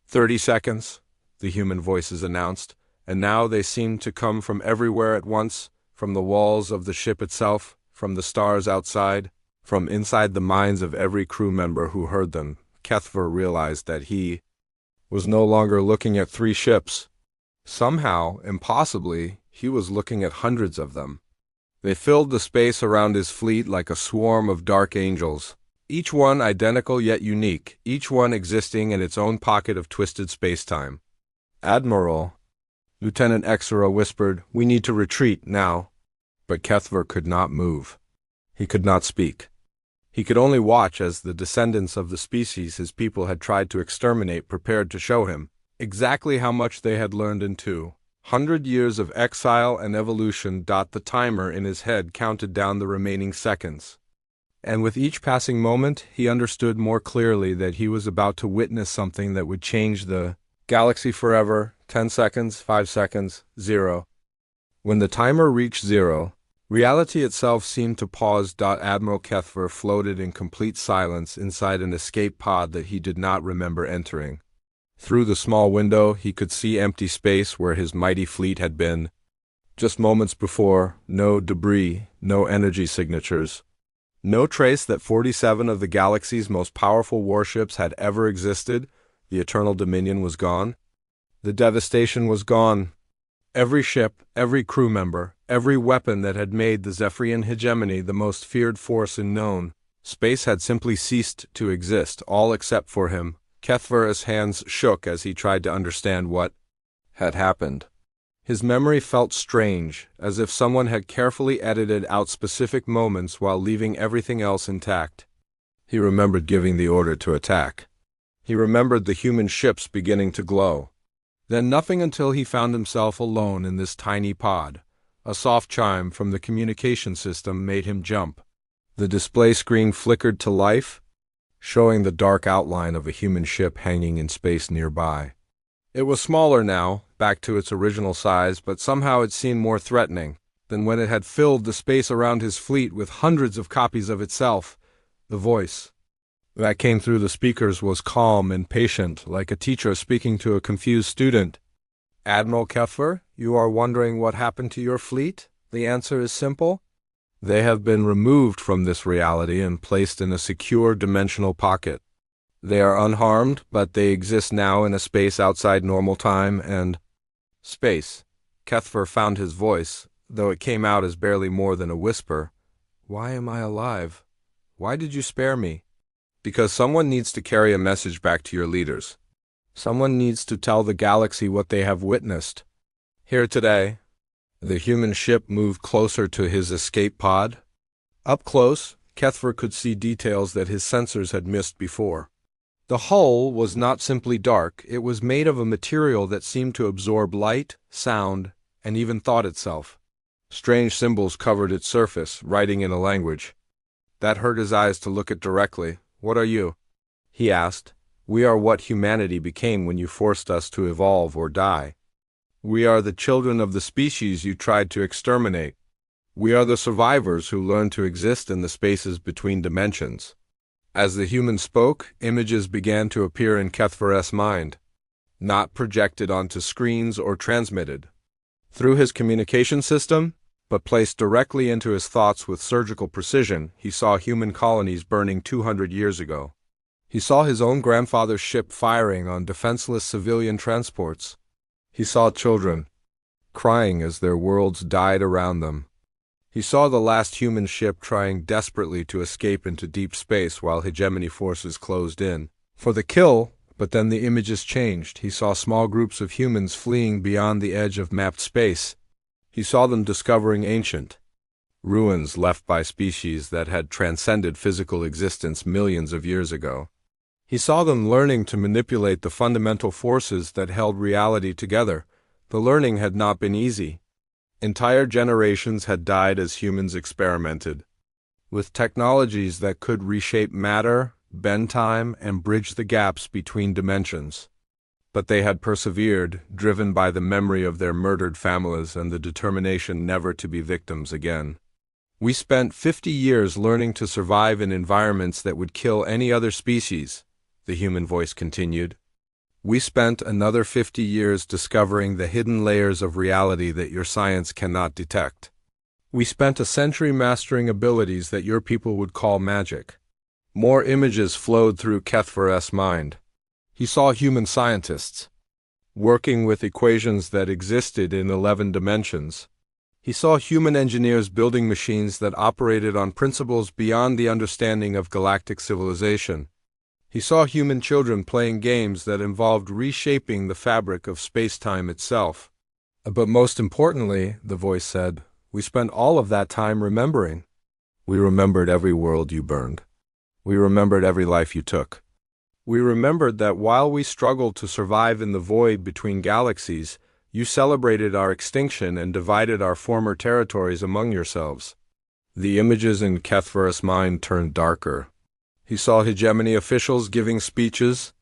30 seconds, the human voices announced, and now they seemed to come from everywhere at once, from the walls of the ship itself, from the stars outside, from inside the minds of every crew member who heard them. Kethver realized that he was no longer looking at 3 ships. Somehow, impossibly, he was looking at hundreds of them. They filled the space around his fleet like a swarm of dark angels, each one identical yet unique, each one existing in its own pocket of twisted space-time. "Admiral," Lieutenant Exera whispered, "we need to retreat now." But Kethver could not move. He could not speak. He could only watch as the descendants of the species his people had tried to exterminate prepared to show him exactly how much they had learned in 200 years of exile and evolution. The timer in his head counted down the remaining seconds. And with each passing moment, he understood more clearly that he was about to witness something that would change the galaxy forever. 10 seconds, 5 seconds, 0. When the timer reached 0, reality itself seemed to pause. Admiral Kethver floated in complete silence inside an escape pod that he did not remember entering. Through the small window, he could see empty space where his mighty fleet had been. Just moments before, no debris, no energy signatures. No trace that 47 of the galaxy's most powerful warships had ever existed. The Eternal Dominion was gone. The devastation was gone. Every ship, every crew member, every weapon that had made the Zephyrian hegemony the most feared force in known space had simply ceased to exist, all except for him. Kethver's hands shook as he tried to understand what had happened. His memory felt strange, as if someone had carefully edited out specific moments while leaving everything else intact. He remembered giving the order to attack. He remembered the human ships beginning to glow. Then nothing until he found himself alone in this tiny pod. A soft chime from the communication system made him jump. The display screen flickered to life, showing the dark outline of a human ship hanging in space nearby. It was smaller now, back to its original size, but somehow it seemed more threatening than when it had filled the space around his fleet with hundreds of copies of itself. The voice that came through the speakers was calm and patient, like a teacher speaking to a confused student. "Admiral Kethver, you are wondering what happened to your fleet? The answer is simple. They have been removed from this reality and placed in a secure dimensional pocket. They are unharmed, but they exist now in a space outside normal time and space." Kethver found his voice, though it came out as barely more than a whisper. "Why am I alive? Why did you spare me?" "Because someone needs to carry a message back to your leaders. Someone needs to tell the galaxy what they have witnessed. Here today." The human ship moved closer to his escape pod. Up close, Kethver could see details that his sensors had missed before. The hull was not simply dark, it was made of a material that seemed to absorb light, sound, and even thought itself. Strange symbols covered its surface, writing in a language that hurt his eyes to look at directly. "What are you?" he asked. "We are what humanity became when you forced us to evolve or die. We are the children of the species you tried to exterminate. We are the survivors who learned to exist in the spaces between dimensions." As the human spoke, images began to appear in Kethver's mind, not projected onto screens or transmitted through his communication system, but placed directly into his thoughts with surgical precision. He saw human colonies burning 200 years ago. He saw his own grandfather's ship firing on defenseless civilian transports. He saw children crying as their worlds died around them. He saw the last human ship trying desperately to escape into deep space while hegemony forces closed in for the kill, but then the images changed. He saw small groups of humans fleeing beyond the edge of mapped space. He saw them discovering ancient ruins left by species that had transcended physical existence millions of years ago. He saw them learning to manipulate the fundamental forces that held reality together. The learning had not been easy. Entire generations had died as humans experimented with technologies that could reshape matter, bend time, and bridge the gaps between dimensions. But they had persevered, driven by the memory of their murdered families and the determination never to be victims again. We spent 50 years learning to survive in environments that would kill any other species, the human voice continued. We spent another 50 years discovering the hidden layers of reality that your science cannot detect. We spent a century mastering abilities that your people would call magic. More images flowed through Kethver's mind. He saw human scientists working with equations that existed in 11 dimensions. He saw human engineers building machines that operated on principles beyond the understanding of galactic civilization. He saw human children playing games that involved reshaping the fabric of space-time itself. But most importantly, the voice said, we spent all of that time remembering. We remembered every world you burned. We remembered every life you took. We remembered that while we struggled to survive in the void between galaxies, you celebrated our extinction and divided our former territories among yourselves. The images in Kethver's mind turned darker. He saw hegemony officials giving speeches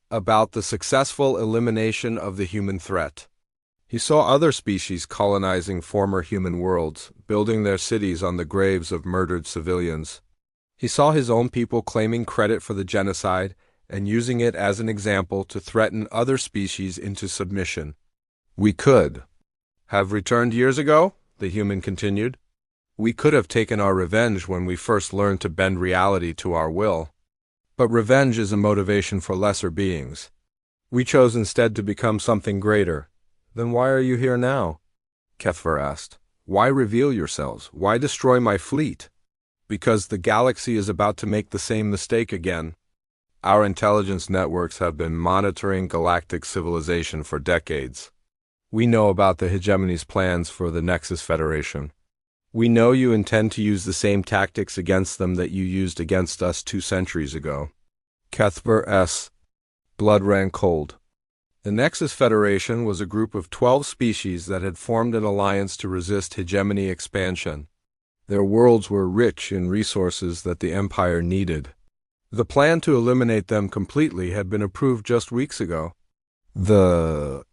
about the successful elimination of the human threat. He saw other species colonizing former human worlds, building their cities on the graves of murdered civilians. He saw his own people claiming credit for the genocide and using it as an example to threaten other species into submission. We could have returned years ago, the human continued. We could have taken our revenge when we first learned to bend reality to our will. But revenge is a motivation for lesser beings. We chose instead to become something greater. Then why are you here now? Kethver asked. Why reveal yourselves? Why destroy my fleet? Because the galaxy is about to make the same mistake again. Our intelligence networks have been monitoring galactic civilization for decades. We know about the hegemony's plans for the Nexus Federation. We know you intend to use the same tactics against them that you used against us 2 centuries ago. Kethver's blood ran cold. The Nexus Federation was a group of 12 species that had formed an alliance to resist hegemony expansion. Their worlds were rich in resources that the Empire needed. The plan to eliminate them completely had been approved just weeks ago. The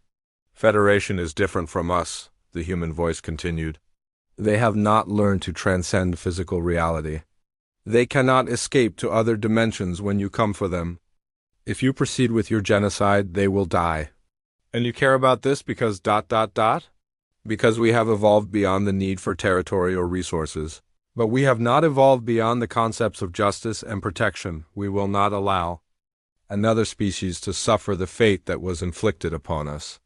Federation is different from us, the human voice continued. They have not learned to transcend physical reality. They cannot escape to other dimensions when you come for them. If you proceed with your genocide, they will die. And you care about this because ... Because we have evolved beyond the need for territory or resources. But we have not evolved beyond the concepts of justice and protection. We will not allow another species to suffer the fate that was inflicted upon us.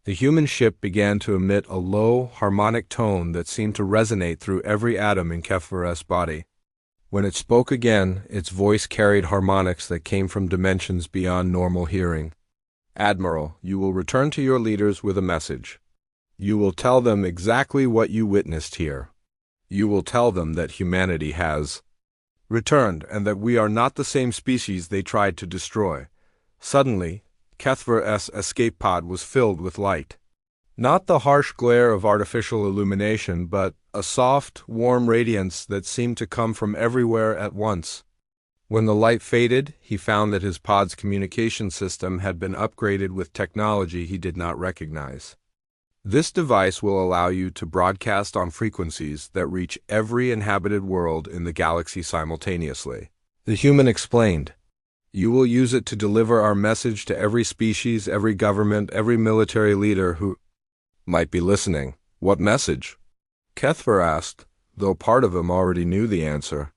The human ship began to emit a low, harmonic tone that seemed to resonate through every atom in Kethver's body. When it spoke again, its voice carried harmonics that came from dimensions beyond normal hearing. Admiral, you will return to your leaders with a message. You will tell them exactly what you witnessed here. You will tell them that humanity has returned and that we are not the same species they tried to destroy. Suddenly, Kethver's escape pod was filled with light. Not the harsh glare of artificial illumination, but a soft, warm radiance that seemed to come from everywhere at once. When the light faded, he found that his pod's communication system had been upgraded with technology he did not recognize. This device will allow you to broadcast on frequencies that reach every inhabited world in the galaxy simultaneously. The human explained. You will use it to deliver our message to every species, every government, every military leader who might be listening. What message? Kethver asked, though part of him already knew the answer.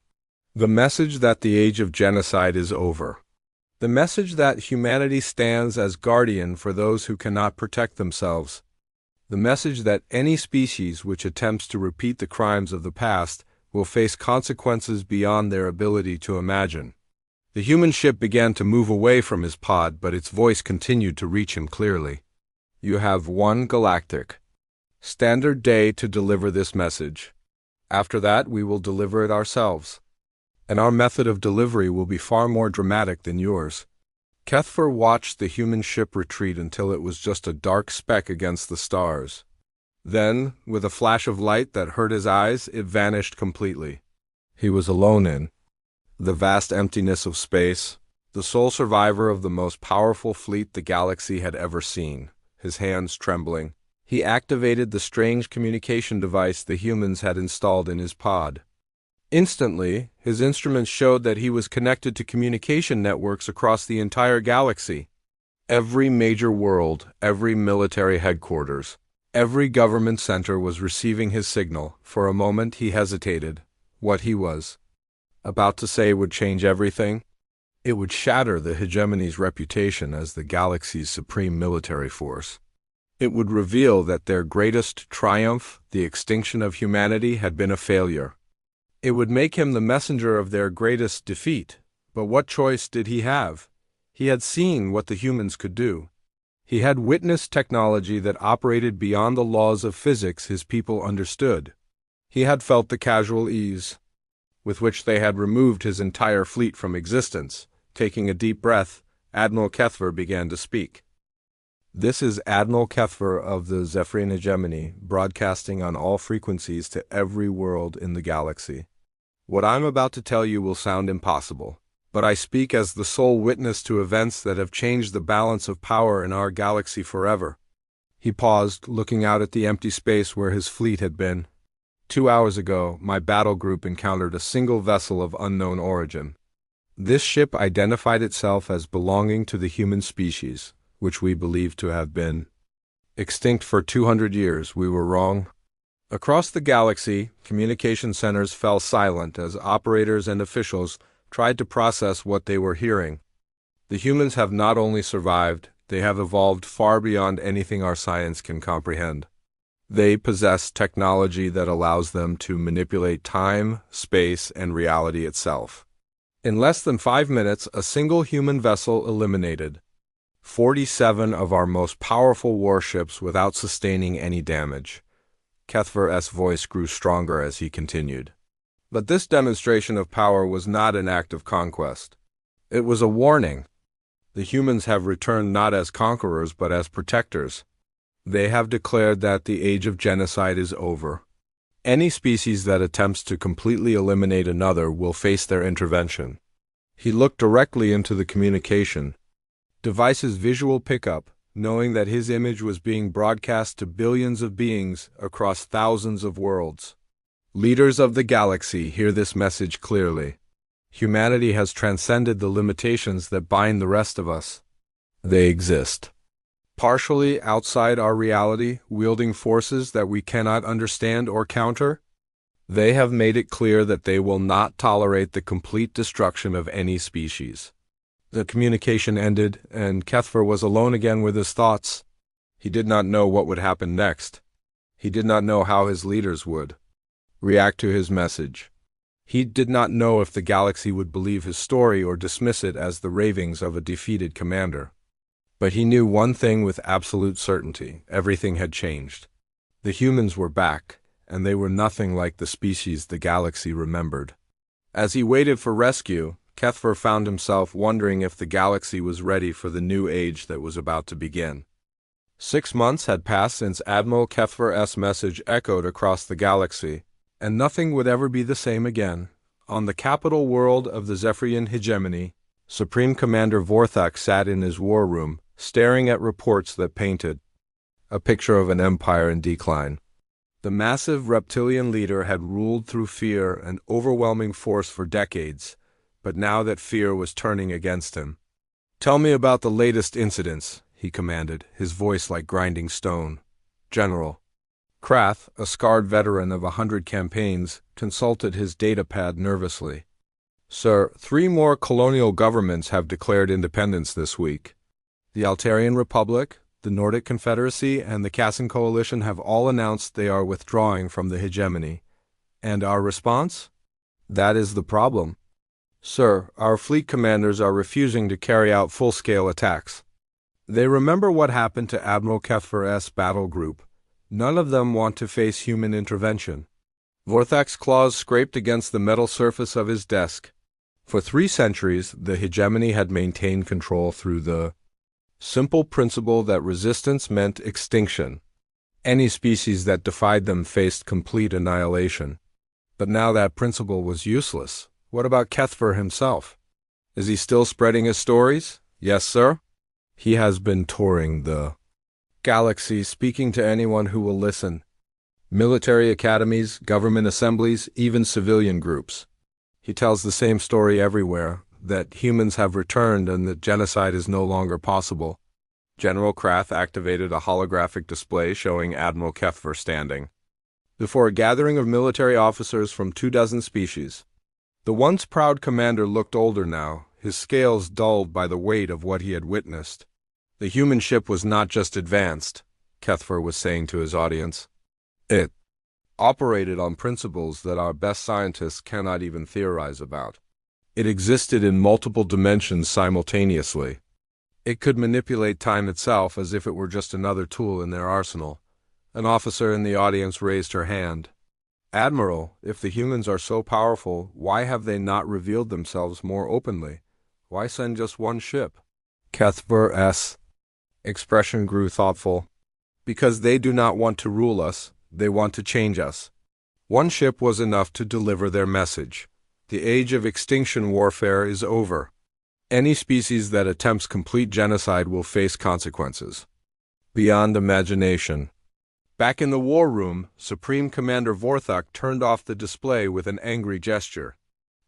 The message that the age of genocide is over. The message that humanity stands as guardian for those who cannot protect themselves. The message that any species which attempts to repeat the crimes of the past will face consequences beyond their ability to imagine. The human ship began to move away from his pod, but its voice continued to reach him clearly. You have 1 galactic standard day to deliver this message. After that, we will deliver it ourselves. And our method of delivery will be far more dramatic than yours. Kethver watched the human ship retreat until it was just a dark speck against the stars. Then, with a flash of light that hurt his eyes, it vanished completely. He was alone in the vast emptiness of space, the sole survivor of the most powerful fleet the galaxy had ever seen. His hands trembling, He activated the strange communication device the humans had installed in his pod. Instantly, his instruments showed that he was connected to communication networks across the entire galaxy. Every major world, every military headquarters, every government center was receiving his signal. For a moment he hesitated. What he was about to say would change everything. It would shatter the hegemony's reputation as the galaxy's supreme military force. It would reveal that their greatest triumph, the extinction of humanity, had been a failure. It would make him the messenger of their greatest defeat. But what choice did he have? He had seen what the humans could do. He had witnessed technology that operated beyond the laws of physics his people understood. He had felt the casual ease with which they had removed his entire fleet from existence. Taking a deep breath, Admiral Kethver began to speak. This is Admiral Kethver of the Zephyrian Hegemony, broadcasting on all frequencies to every world in the galaxy. What I'm about to tell you will sound impossible, but I speak as the sole witness to events that have changed the balance of power in our galaxy forever. He paused, looking out at the empty space where his fleet had been. 2 hours ago, my battle group encountered a single vessel of unknown origin. This ship identified itself as belonging to the human species, which we believed to have been extinct for 200 years. We were wrong. Across the galaxy, communication centers fell silent as operators and officials tried to process what they were hearing. The humans have not only survived, they have evolved far beyond anything our science can comprehend. They possess technology that allows them to manipulate time, space, and reality itself. In less than 5 minutes, a single human vessel eliminated 47 of our most powerful warships without sustaining any damage. Kethver's voice grew stronger as he continued. But this demonstration of power was not an act of conquest. It was a warning. The humans have returned not as conquerors but as protectors. They have declared that the age of genocide is over. Any species that attempts to completely eliminate another will face their intervention. He looked directly into the communication device's visual pickup, knowing that his image was being broadcast to billions of beings across thousands of worlds. Leaders of the galaxy, hear this message clearly. Humanity has transcended the limitations that bind the rest of us. They exist partially outside our reality, wielding forces that we cannot understand or counter. They have made it clear that they will not tolerate the complete destruction of any species. The communication ended, and Kethver was alone again with his thoughts. He did not know what would happen next. He did not know how his leaders would react to his message. He did not know if the galaxy would believe his story or dismiss it as the ravings of a defeated commander. But he knew one thing with absolute certainty: everything had changed. The humans were back, and they were nothing like the species the galaxy remembered. As he waited for rescue, Kethver found himself wondering if the galaxy was ready for the new age that was about to begin. 6 months had passed since Admiral Kethver's message echoed across the galaxy, and nothing would ever be the same again. On the capital world of the Zephyrian Hegemony, Supreme Commander Vorthak sat in his war room, staring at reports that painted a picture of an empire in decline. The massive reptilian leader had ruled through fear and overwhelming force for decades, but now that fear was turning against him. "Tell me about the latest incidents," he commanded, his voice like grinding stone. General Krath, a scarred veteran of 100 campaigns, consulted his datapad nervously. "Sir, 3 more colonial governments have declared independence this week. The Altarian Republic, the Nordic Confederacy, and the Cassan Coalition have all announced they are withdrawing from the hegemony. And our response? That is the problem. Sir, our fleet commanders are refusing to carry out full-scale attacks. They remember what happened to Admiral Kethver's battle group. None of them want to face human intervention." Vorthak's claws scraped against the metal surface of his desk. For 3 centuries, the hegemony had maintained control through the simple principle that resistance meant extinction. Any species that defied them faced complete annihilation. But now that principle was useless. What about Kethver himself? Is he still spreading his stories? Yes, sir. He has been touring the galaxy, speaking to anyone who will listen. Military academies, government assemblies, even civilian groups. He tells the same story everywhere, that humans have returned and that genocide is no longer possible. General Krath activated a holographic display showing Admiral Kethver standing before a gathering of military officers from 24 species. The once proud commander looked older now, his scales dulled by the weight of what he had witnessed. The human ship was not just advanced, Kethver was saying to his audience. It operated on principles that our best scientists cannot even theorize about. It existed in multiple dimensions simultaneously. It could manipulate time itself as if it were just another tool in their arsenal. An officer in the audience raised her hand. Admiral, if the humans are so powerful, why have they not revealed themselves more openly? Why send just one ship? Kethver's expression grew thoughtful. Because they do not want to rule us, they want to change us. One ship was enough to deliver their message. The age of extinction warfare is over. Any species that attempts complete genocide will face consequences beyond imagination. Back in the war room, Supreme Commander Vorthak turned off the display with an angry gesture.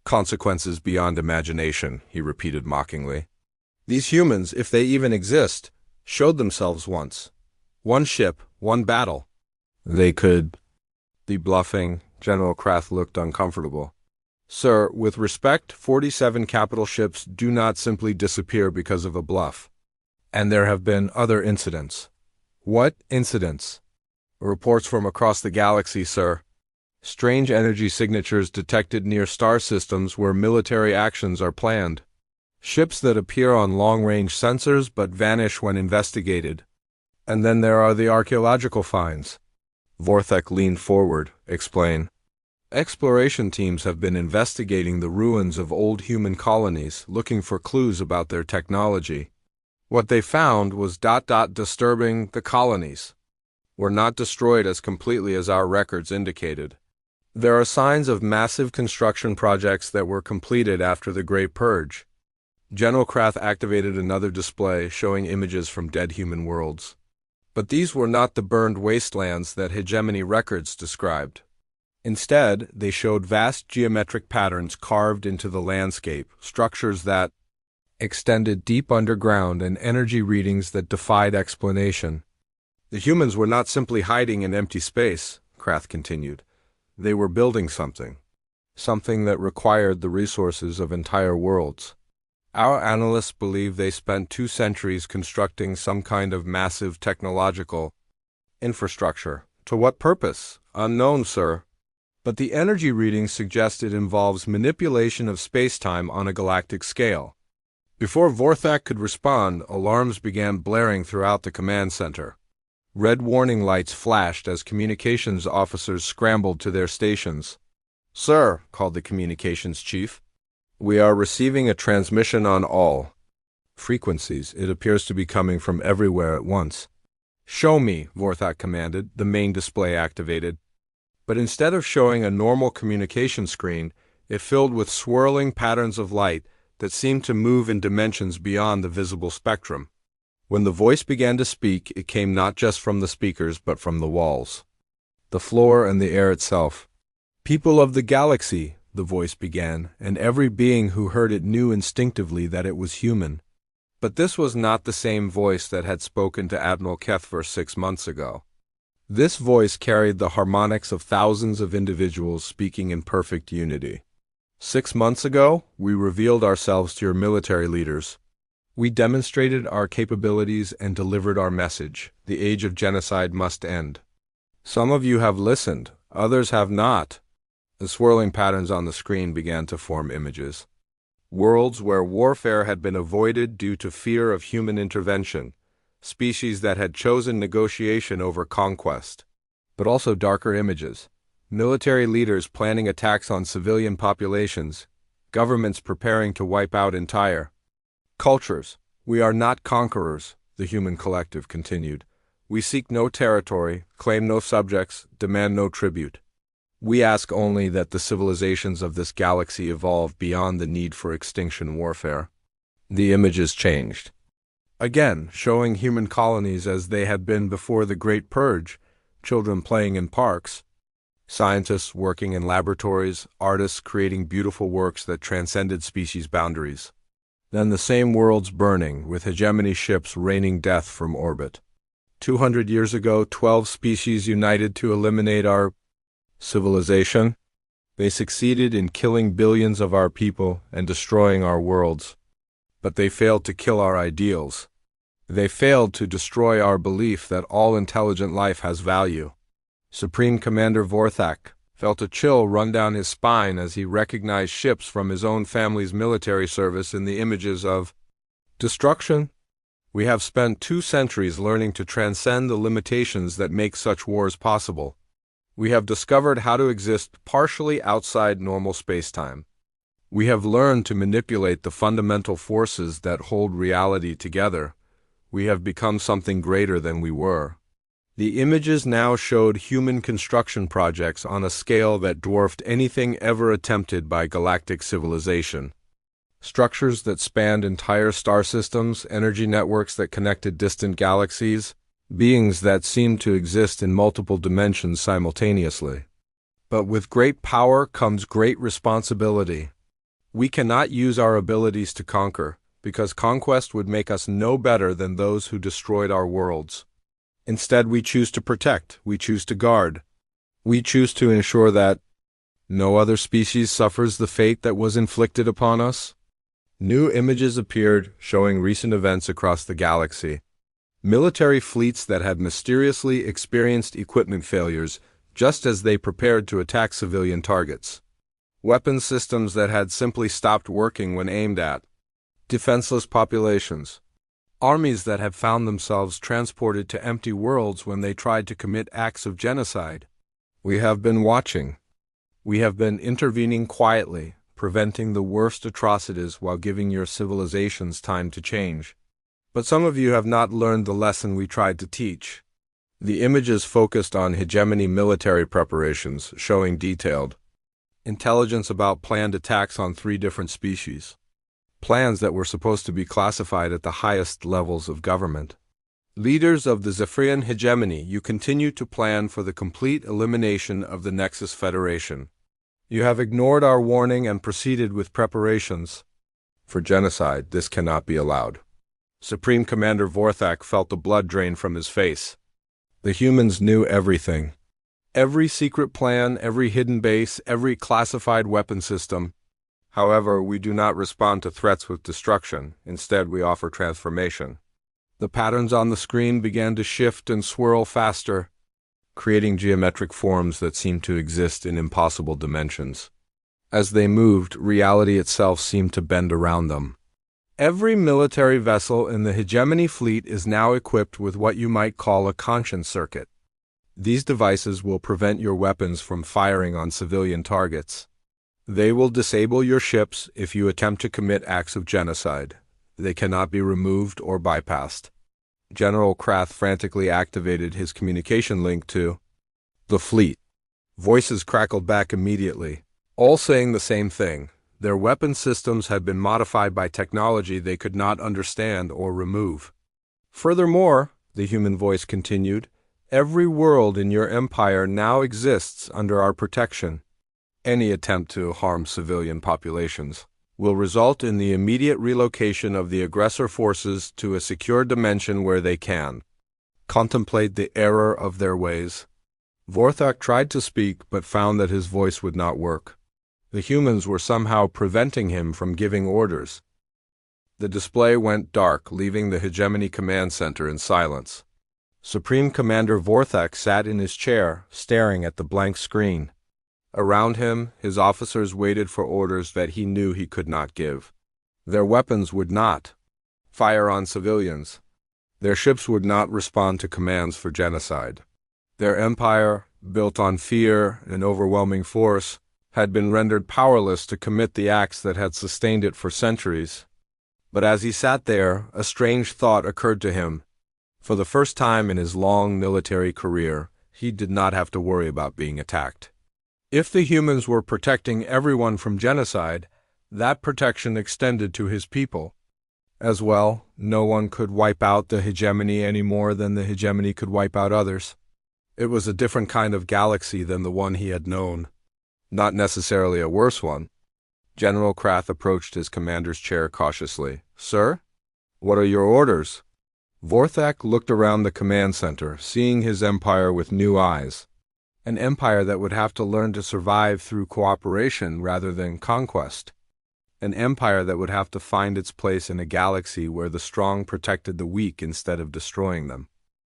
Consequences beyond imagination, he repeated mockingly. These humans, if they even exist, showed themselves once. One ship, one battle. They could be bluffing. General Krath looked uncomfortable. Sir, with respect, 47 capital ships do not simply disappear because of a bluff. And there have been other incidents. What incidents? Reports from across the galaxy, sir. Strange energy signatures detected near star systems where military actions are planned. Ships that appear on long-range sensors but vanish when investigated. And then there are the archaeological finds. Vorthak leaned forward. Explain. Exploration teams have been investigating the ruins of old human colonies, looking for clues about their technology. What they found was disturbing. The colonies were not destroyed as completely as our records indicated. There are signs of massive construction projects that were completed after the Great Purge. General Krath activated another display showing images from dead human worlds. But these were not the burned wastelands that hegemony records described. Instead, they showed vast geometric patterns carved into the landscape, structures that extended deep underground and energy readings that defied explanation. The humans were not simply hiding in empty space, Krath continued. They were building something that required the resources of entire worlds. Our analysts believe they spent 2 centuries constructing some kind of massive technological infrastructure. To what purpose? Unknown, sir. But the energy readings suggest it involves manipulation of space-time on a galactic scale. Before Vorthak could respond, alarms began blaring throughout the command center. Red warning lights flashed as communications officers scrambled to their stations. Sir, called the communications chief, we are receiving a transmission on all frequencies. It appears to be coming from everywhere at once. Show me, Vorthak commanded, the main display activated. But instead of showing a normal communication screen, it filled with swirling patterns of light that seemed to move in dimensions beyond the visible spectrum. When the voice began to speak, it came not just from the speakers but from the walls, the floor and the air itself. People of the galaxy, the voice began, and every being who heard it knew instinctively that it was human. But this was not the same voice that had spoken to Admiral Kethver 6 months ago. This voice carried the harmonics of thousands of individuals speaking in perfect unity. 6 months ago, we revealed ourselves to your military leaders. We demonstrated our capabilities and delivered our message. The age of genocide must end. Some of you have listened, others have not. The swirling patterns on the screen began to form images. Worlds where warfare had been avoided due to fear of human intervention. Species that had chosen negotiation over conquest. But also darker images. Military leaders planning attacks on civilian populations. Governments preparing to wipe out entire cultures. We are not conquerors, the human collective continued. We seek no territory, claim no subjects, demand no tribute. We ask only that the civilizations of this galaxy evolve beyond the need for extinction warfare. The images changed. Again, showing human colonies as they had been before the Great Purge, children playing in parks, scientists working in laboratories, artists creating beautiful works that transcended species boundaries. Then the same worlds burning, with hegemony ships raining death from orbit. 200 years ago, 12 species united to eliminate our civilization. They succeeded in killing billions of our people and destroying our worlds. But they failed to kill our ideals. They failed to destroy our belief that all intelligent life has value. Supreme Commander Vorthak felt a chill run down his spine as he recognized ships from his own family's military service in the images of destruction. We have spent 2 centuries learning to transcend the limitations that make such wars possible. We have discovered how to exist partially outside normal spacetime. We have learned to manipulate the fundamental forces that hold reality together. We have become something greater than we were. The images now showed human construction projects on a scale that dwarfed anything ever attempted by galactic civilization. Structures that spanned entire star systems, energy networks that connected distant galaxies, beings that seemed to exist in multiple dimensions simultaneously. But with great power comes great responsibility. We cannot use our abilities to conquer, because conquest would make us no better than those who destroyed our worlds. Instead, we choose to protect, we choose to guard. We choose to ensure that no other species suffers the fate that was inflicted upon us. New images appeared showing recent events across the galaxy. Military fleets that had mysteriously experienced equipment failures just as they prepared to attack civilian targets. Weapons systems that had simply stopped working when aimed at defenseless populations. Armies that have found themselves transported to empty worlds when they tried to commit acts of genocide. We have been watching. We have been intervening quietly, preventing the worst atrocities while giving your civilizations time to change. But some of you have not learned the lesson we tried to teach. The images focused on hegemony military preparations, showing detailed intelligence about planned attacks on 3 different species. Plans that were supposed to be classified at the highest levels of government. Leaders of the Zephyrian hegemony, you continue to plan for the complete elimination of the Nexus Federation. You have ignored our warning and proceeded with preparations for genocide. This cannot be allowed. Supreme Commander Vorthak felt the blood drain from his face. The humans knew everything. Every secret plan, every hidden base, every classified weapon system. However, we do not respond to threats with destruction. Instead, we offer transformation. The patterns on the screen began to shift and swirl faster, creating geometric forms that seemed to exist in impossible dimensions. As they moved, reality itself seemed to bend around them. Every military vessel in the hegemony fleet is now equipped with what you might call a conscience circuit. These devices will prevent your weapons from firing on civilian targets. They will disable your ships if you attempt to commit acts of genocide. They cannot be removed or bypassed. General Krath frantically activated his communication link to the fleet. Voices crackled back immediately, all saying the same thing. Their weapon systems had been modified by technology they could not understand or remove. Furthermore, the human voice continued, every world in your empire now exists under our protection. Any attempt to harm civilian populations will result in the immediate relocation of the aggressor forces to a secure dimension where they can contemplate the error of their ways. Vorthak tried to speak but found that his voice would not work. The humans were somehow preventing him from giving orders. The display went dark, leaving the hegemony command center in silence. Supreme Commander Vorthak sat in his chair, staring at the blank screen. Around him, his officers waited for orders that he knew he could not give. Their weapons would not fire on civilians. Their ships would not respond to commands for genocide. Their empire, built on fear and overwhelming force, had been rendered powerless to commit the acts that had sustained it for centuries. But as he sat there, a strange thought occurred to him. For the first time in his long military career, he did not have to worry about being attacked. If the humans were protecting everyone from genocide, that protection extended to his people. As well, no one could wipe out the hegemony any more than the hegemony could wipe out others. It was a different kind of galaxy than the one he had known. Not necessarily a worse one. General Krath approached his commander's chair cautiously. "Sir? What are your orders?" Vorthak looked around the command center, seeing his empire with new eyes. An empire that would have to learn to survive through cooperation rather than conquest. An empire that would have to find its place in a galaxy where the strong protected the weak instead of destroying them.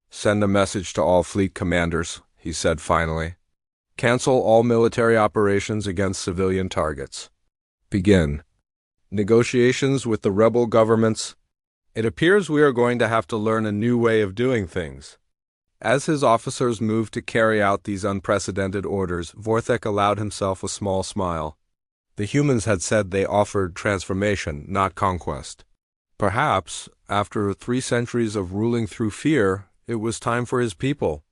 "Send a message to all fleet commanders," he said finally. "Cancel all military operations against civilian targets. Begin negotiations with the rebel governments. It appears we are going to have to learn a new way of doing things." As his officers moved to carry out these unprecedented orders, Vorthak allowed himself a small smile. The humans had said they offered transformation, not conquest. Perhaps, after 3 centuries of ruling through fear, it was time for his people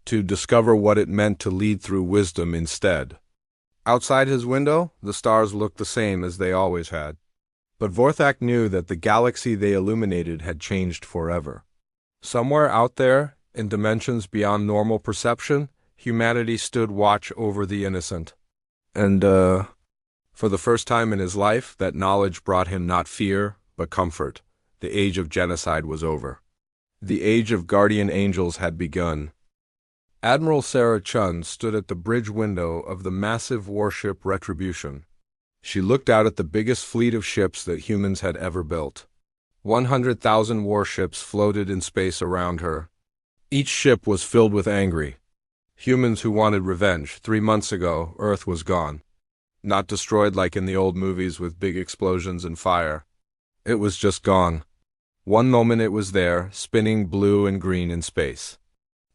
to discover what it meant to lead through wisdom instead. Outside his window, the stars looked the same as they always had. But Vorthak knew that the galaxy they illuminated had changed forever. Somewhere out there, in dimensions beyond normal perception, humanity stood watch over the innocent. And, for the first time in his life, that knowledge brought him not fear, but comfort. The age of genocide was over. The age of guardian angels had begun. Admiral Sarah Chun stood at the bridge window of the massive warship Retribution. She looked out at the biggest fleet of ships that humans had ever built. 100,000 warships floated in space around her. Each ship was filled with angry humans who wanted revenge. 3 months ago, Earth was gone. Not destroyed like in the old movies with big explosions and fire. It was just gone. One moment it was there, spinning blue and green in space.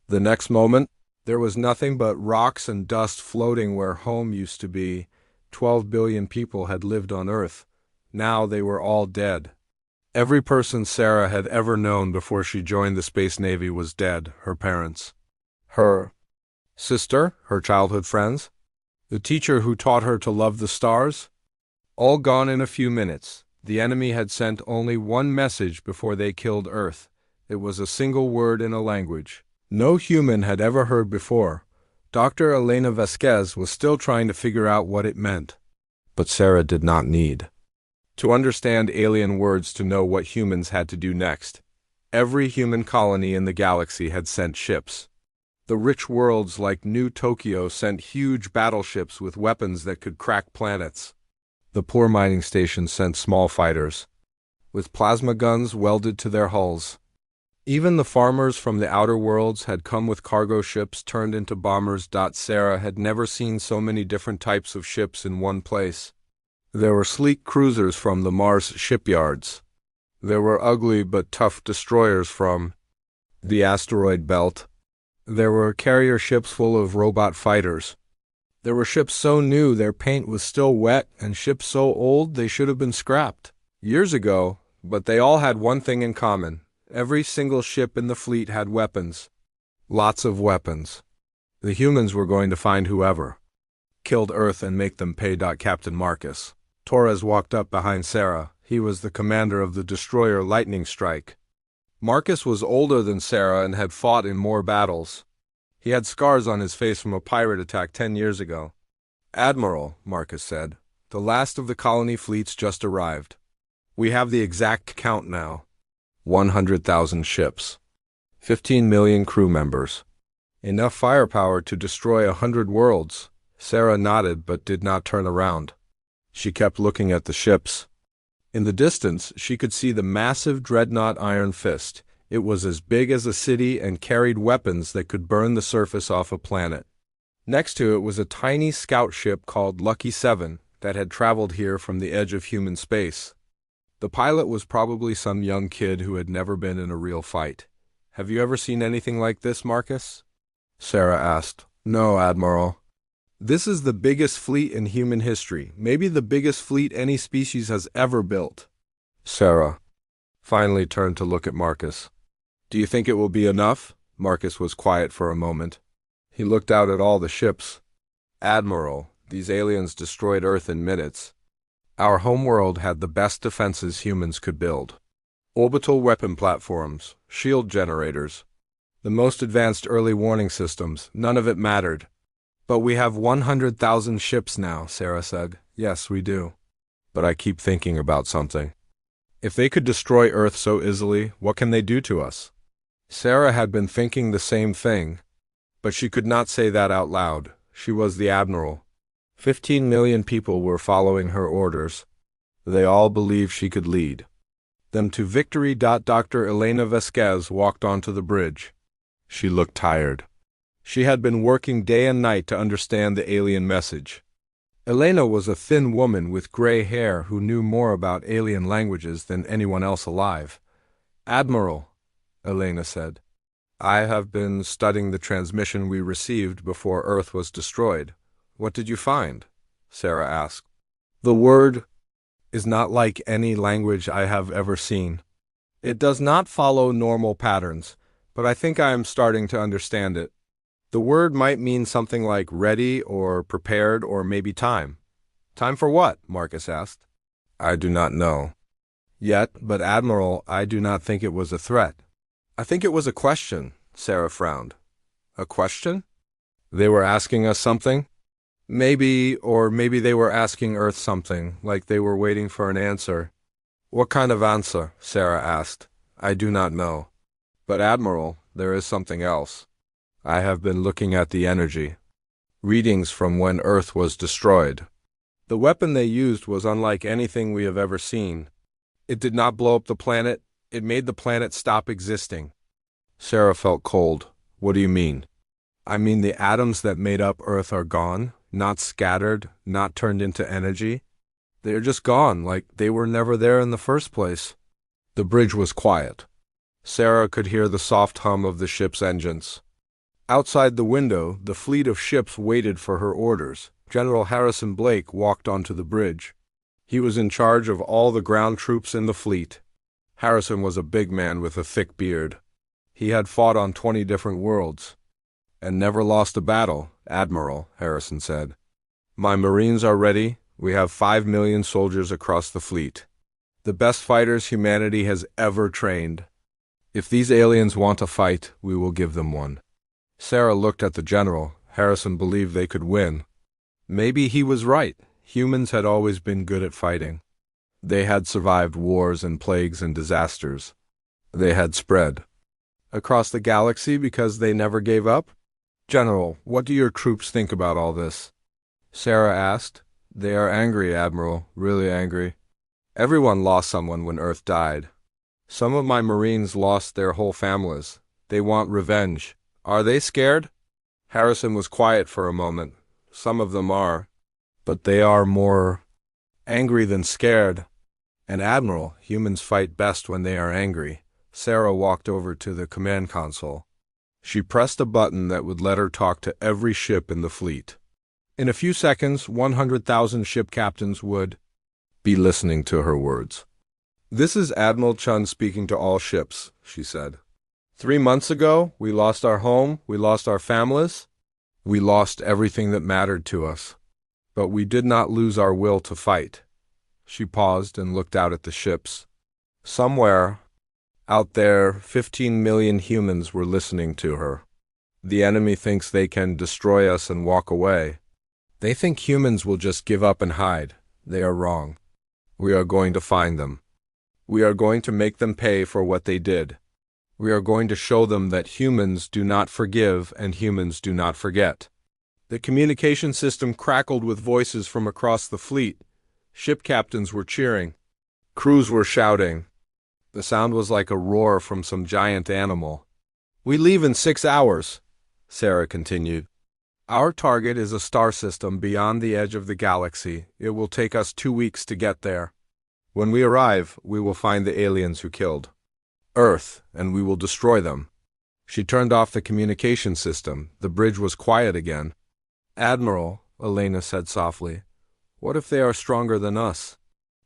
The next moment, there was nothing but rocks and dust floating where home used to be. 12 billion people had lived on Earth. Now they were all dead. Every person Sarah had ever known before she joined the Space Navy was dead. Her parents, her sister, her childhood friends, the teacher who taught her to love the stars, all gone in a few minutes. The enemy had sent only one message before they killed Earth. It was a single word in a language no human had ever heard before. Dr. Elena Vasquez was still trying to figure out what it meant. But Sarah did not need to understand alien words to know what humans had to do next. Every human colony in the galaxy had sent ships. The rich worlds like New Tokyo sent huge battleships with weapons that could crack planets. The poor mining stations sent small fighters with plasma guns welded to their hulls. Even the farmers from the outer worlds had come with cargo ships turned into bombers. Sarah had never seen so many different types of ships in one place. There were sleek cruisers from the Mars shipyards. There were ugly but tough destroyers from the asteroid belt. There were carrier ships full of robot fighters. There were ships so new their paint was still wet and ships so old they should have been scrapped years ago, but they all had one thing in common. Every single ship in the fleet had weapons. Lots of weapons. The humans were going to find whoever killed Earth and make them pay. Captain Marcus Torres walked up behind Sarah. He was the commander of the destroyer Lightning Strike. Marcus was older than Sarah and had fought in more battles. He had scars on his face from a pirate attack 10 years ago. "Admiral," Marcus said, "the last of the colony fleets just arrived. We have the exact count now. 100,000 ships. 15 million crew members. Enough firepower to destroy 100 worlds." Sarah nodded but did not turn around. She kept looking at the ships. In the distance, she could see the massive dreadnought Iron Fist. It was as big as a city and carried weapons that could burn the surface off a planet. Next to it was a tiny scout ship called Lucky 7 that had traveled here from the edge of human space. The pilot was probably some young kid who had never been in a real fight. "Have you ever seen anything like this, Marcus?" Sarah asked. "No, Admiral. This is the biggest fleet in human history, maybe the biggest fleet any species has ever built." Sarah finally turned to look at Marcus. "Do you think it will be enough?" Marcus was quiet for a moment. He looked out at all the ships. "Admiral, these aliens destroyed Earth in minutes. Our homeworld had the best defenses humans could build. Orbital weapon platforms, shield generators, the most advanced early warning systems, none of it mattered. But we have 100,000 ships now, Sarah said. Yes, we do. But I keep thinking about something. If they could destroy Earth so easily, what can they do to us? Sarah had been thinking the same thing, but she could not say that out loud. She was the admiral. 15 million people were following her orders. They all believed she could lead them to victory. Dr. Elena Vasquez walked onto the bridge. She looked tired. She had been working day and night to understand the alien message. Elena was a thin woman with gray hair who knew more about alien languages than anyone else alive. Admiral, Elena said, I have been studying the transmission we received before Earth was destroyed. What did you find? Sarah asked. The word is not like any language I have ever seen. It does not follow normal patterns, but I think I am starting to understand it. The word might mean something like ready or prepared or maybe time. Time for what? Marcus asked. I do not know. Yet, but Admiral, I do not think it was a threat. I think it was a question, Sarah frowned. A question? They were asking us something? Maybe they were asking Earth something, like they were waiting for an answer. What kind of answer? Sarah asked. I do not know. But Admiral, there is something else. I have been looking at the energy. Readings from when Earth was destroyed. The weapon they used was unlike anything we have ever seen. It did not blow up the planet. It made the planet stop existing. Sarah felt cold. What do you mean? I mean the atoms that made up Earth are gone, not scattered, not turned into energy. They are just gone, like they were never there in the first place. The bridge was quiet. Sarah could hear the soft hum of the ship's engines. Outside the window, the fleet of ships waited for her orders. General Harrison Blake walked onto the bridge. He was in charge of all the ground troops in the fleet. Harrison was a big man with a thick beard. He had fought on 20 different worlds, and never lost a battle, Admiral, Harrison said. My Marines are ready. We have 5 million soldiers across the fleet. The best fighters humanity has ever trained. If these aliens want a fight, we will give them one. Sarah looked at the general. Harrison believed they could win. Maybe he was right. Humans had always been good at fighting. They had survived wars and plagues and disasters. They had spread across the galaxy because they never gave up. General, what do your troops think about all this? Sarah asked. They are angry, Admiral, really angry. Everyone lost someone when Earth died. Some of my Marines lost their whole families. They want revenge. Are they scared? Harrison was quiet for a moment. Some of them are, but they are more angry than scared. And Admiral, humans fight best when they are angry. Sarah walked over to the command console. She pressed a button that would let her talk to every ship in the fleet. In a few seconds, 100,000 ship captains would be listening to her words. This is Admiral Chun speaking to all ships, she said. 3 months ago, we lost our home, we lost our families, we lost everything that mattered to us. But we did not lose our will to fight. She paused and looked out at the ships. Somewhere out there, 15 million humans were listening to her. The enemy thinks they can destroy us and walk away. They think humans will just give up and hide. They are wrong. We are going to find them. We are going to make them pay for what they did. We are going to show them that humans do not forgive and humans do not forget. The communication system crackled with voices from across the fleet. Ship captains were cheering. Crews were shouting. The sound was like a roar from some giant animal. We leave in 6 hours, Sarah continued. Our target is a star system beyond the edge of the galaxy. It will take us 2 weeks to get there. When we arrive, we will find the aliens who killed Earth, and we will destroy them. She turned off the communication system. The bridge was quiet again. Admiral, Elena said softly, what if they are stronger than us?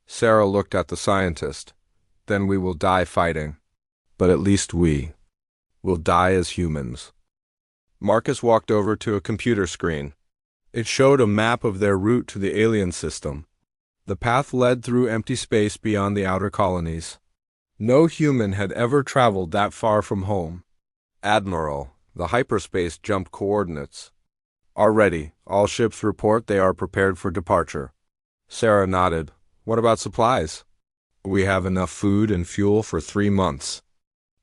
Sarah looked at the scientist. Then we will die fighting. But at least we will die as humans. Marcus walked over to a computer screen. It showed a map of their route to the alien system. The path led through empty space beyond the outer colonies. No human had ever traveled that far from home. Admiral, the hyperspace jump coordinates are ready. All ships report they are prepared for departure. Sarah nodded. What about supplies? We have enough food and fuel for 3 months.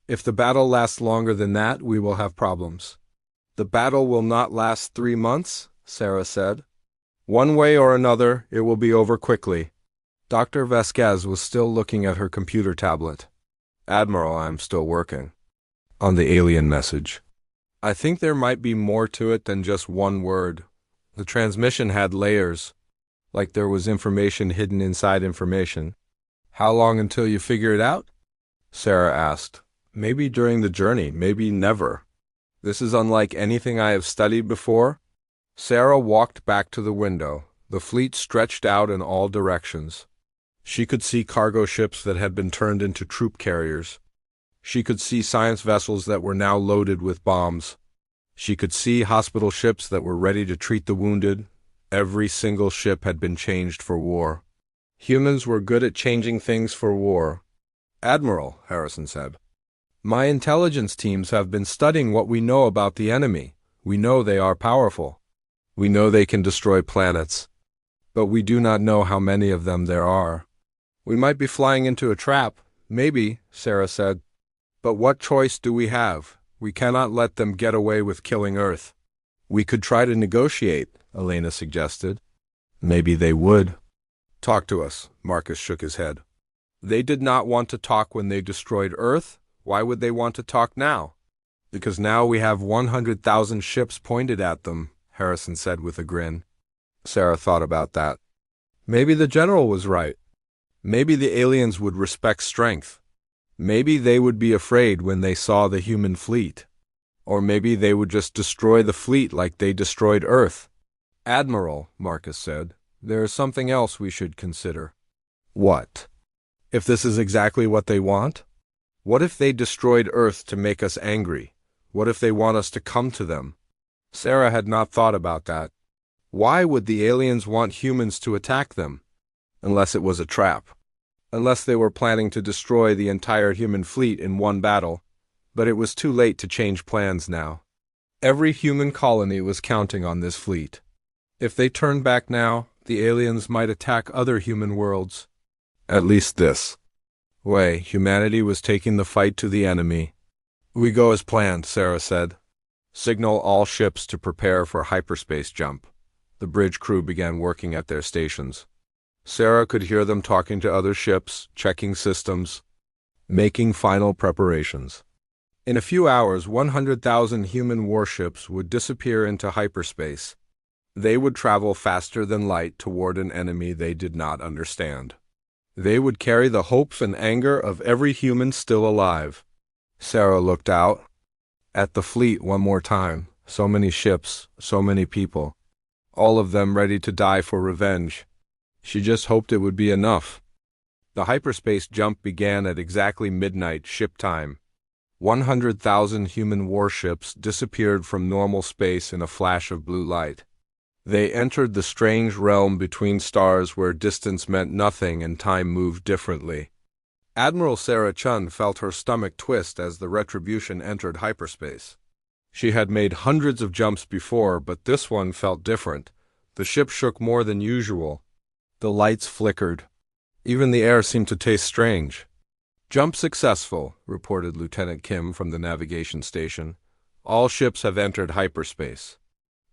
If the battle lasts longer than that, we will have problems. The battle will not last 3 months, Sarah said. One way or another, it will be over quickly. Dr. Vasquez was still looking at her computer tablet. Admiral, I'm still working on the alien message. I think there might be more to it than just one word. The transmission had layers, like there was information hidden inside information. How long until you figure it out? Sarah asked. Maybe during the journey, maybe never. This is unlike anything I have studied before. Sarah walked back to the window. The fleet stretched out in all directions. She could see cargo ships that had been turned into troop carriers. She could see science vessels that were now loaded with bombs. She could see hospital ships that were ready to treat the wounded. Every single ship had been changed for war. Humans were good at changing things for war. Admiral, Harrison said, my intelligence teams have been studying what we know about the enemy. We know they are powerful. We know they can destroy planets. But we do not know how many of them there are. We might be flying into a trap. Maybe, Sarah said. But what choice do we have? We cannot let them get away with killing Earth. We could try to negotiate, Elena suggested. Maybe they would. Talk to us, Marcus shook his head. They did not want to talk when they destroyed Earth. Why would they want to talk now? Because now we have 100,000 ships pointed at them, Harrison said with a grin. Sarah thought about that. Maybe the general was right. Maybe the aliens would respect strength. Maybe they would be afraid when they saw the human fleet. Or maybe they would just destroy the fleet like they destroyed Earth. Admiral, Marcus said, there is something else we should consider. What? If this is exactly what they want? What if they destroyed Earth to make us angry? What if they want us to come to them? Sarah had not thought about that. Why would the aliens want humans to attack them? Unless it was a trap. Unless they were planning to destroy the entire human fleet in one battle. But it was too late to change plans now. Every human colony was counting on this fleet. If they turned back now, the aliens might attack other human worlds. At least this way, humanity was taking the fight to the enemy. We go as planned, Sarah said. Signal all ships to prepare for hyperspace jump. The bridge crew began working at their stations. Sarah could hear them talking to other ships, checking systems, making final preparations. In a few hours, 100,000 human warships would disappear into hyperspace. They would travel faster than light toward an enemy they did not understand. They would carry the hopes and anger of every human still alive. Sarah looked out at the fleet one more time. So many ships, so many people. All of them ready to die for revenge. She just hoped it would be enough. The hyperspace jump began at exactly midnight ship time. 100,000 human warships disappeared from normal space in a flash of blue light. They entered the strange realm between stars where distance meant nothing and time moved differently. Admiral Sarah Chun felt her stomach twist as the Retribution entered hyperspace. She had made hundreds of jumps before, but this one felt different. The ship shook more than usual. The lights flickered. Even the air seemed to taste strange. Jump successful, reported Lieutenant Kim from the navigation station. All ships have entered hyperspace.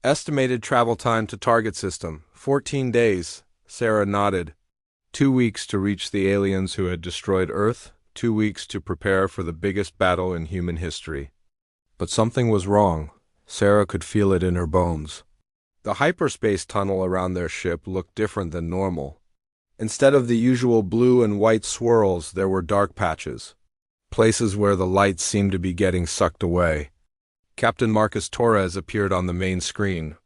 Estimated travel time to target system, 14 days, Sarah nodded. 2 weeks to reach the aliens who had destroyed Earth, 2 weeks to prepare for the biggest battle in human history. But something was wrong. Sarah could feel it in her bones. The hyperspace tunnel around their ship looked different than normal. Instead of the usual blue and white swirls, there were dark patches. Places where the lights seemed to be getting sucked away. Captain Marcus Torres appeared on the main screen.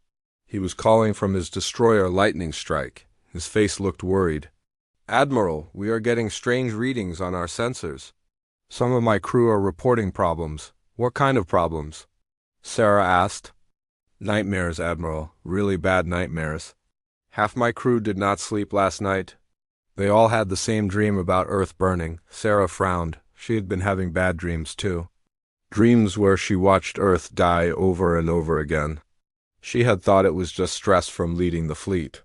He was calling from his destroyer Lightning Strike. His face looked worried. Admiral, we are getting strange readings on our sensors. Some of my crew are reporting problems. What kind of problems? Sarah asked. Nightmares, Admiral. Really bad nightmares. Half my crew did not sleep last night. They all had the same dream about Earth burning. Sarah frowned. She had been having bad dreams too. Dreams where she watched Earth die over and over again. She had thought it was just stress from leading the fleet.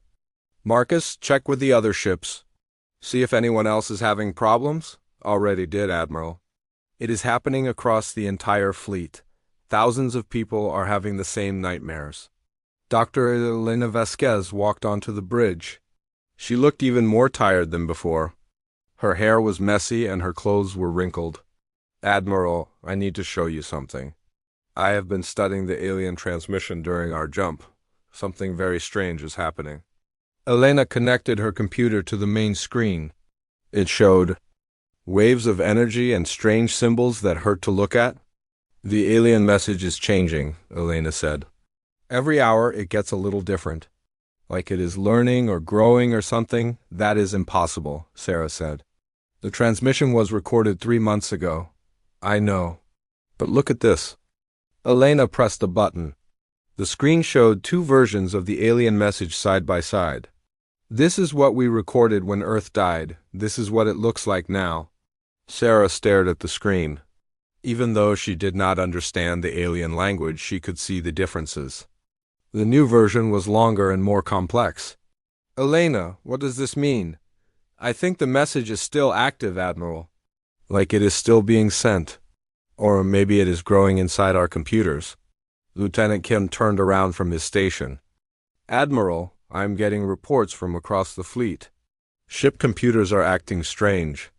Marcus, check with the other ships. See if anyone else is having problems? Already did, Admiral. It is happening across the entire fleet. Thousands of people are having the same nightmares. Dr. Elena Vasquez walked onto the bridge. She looked even more tired than before. Her hair was messy and her clothes were wrinkled. Admiral, I need to show you something. I have been studying the alien transmission during our jump. Something very strange is happening. Elena connected her computer to the main screen. It showed waves of energy and strange symbols that hurt to look at. The alien message is changing, Elena said. Every hour it gets a little different. Like it is learning or growing or something. That is impossible, Sarah said. The transmission was recorded 3 months ago. I know. But look at this. Elena pressed a button. The screen showed 2 versions of the alien message side by side. This is what we recorded when Earth died. This is what it looks like now. Sarah stared at the screen. Even though she did not understand the alien language, she could see the differences. The new version was longer and more complex. Elena, what does this mean? I think the message is still active, Admiral. Like it is still being sent. Or maybe it is growing inside our computers. Lieutenant Kim turned around from his station. Admiral, I am getting reports from across the fleet. Ship computers are acting strange.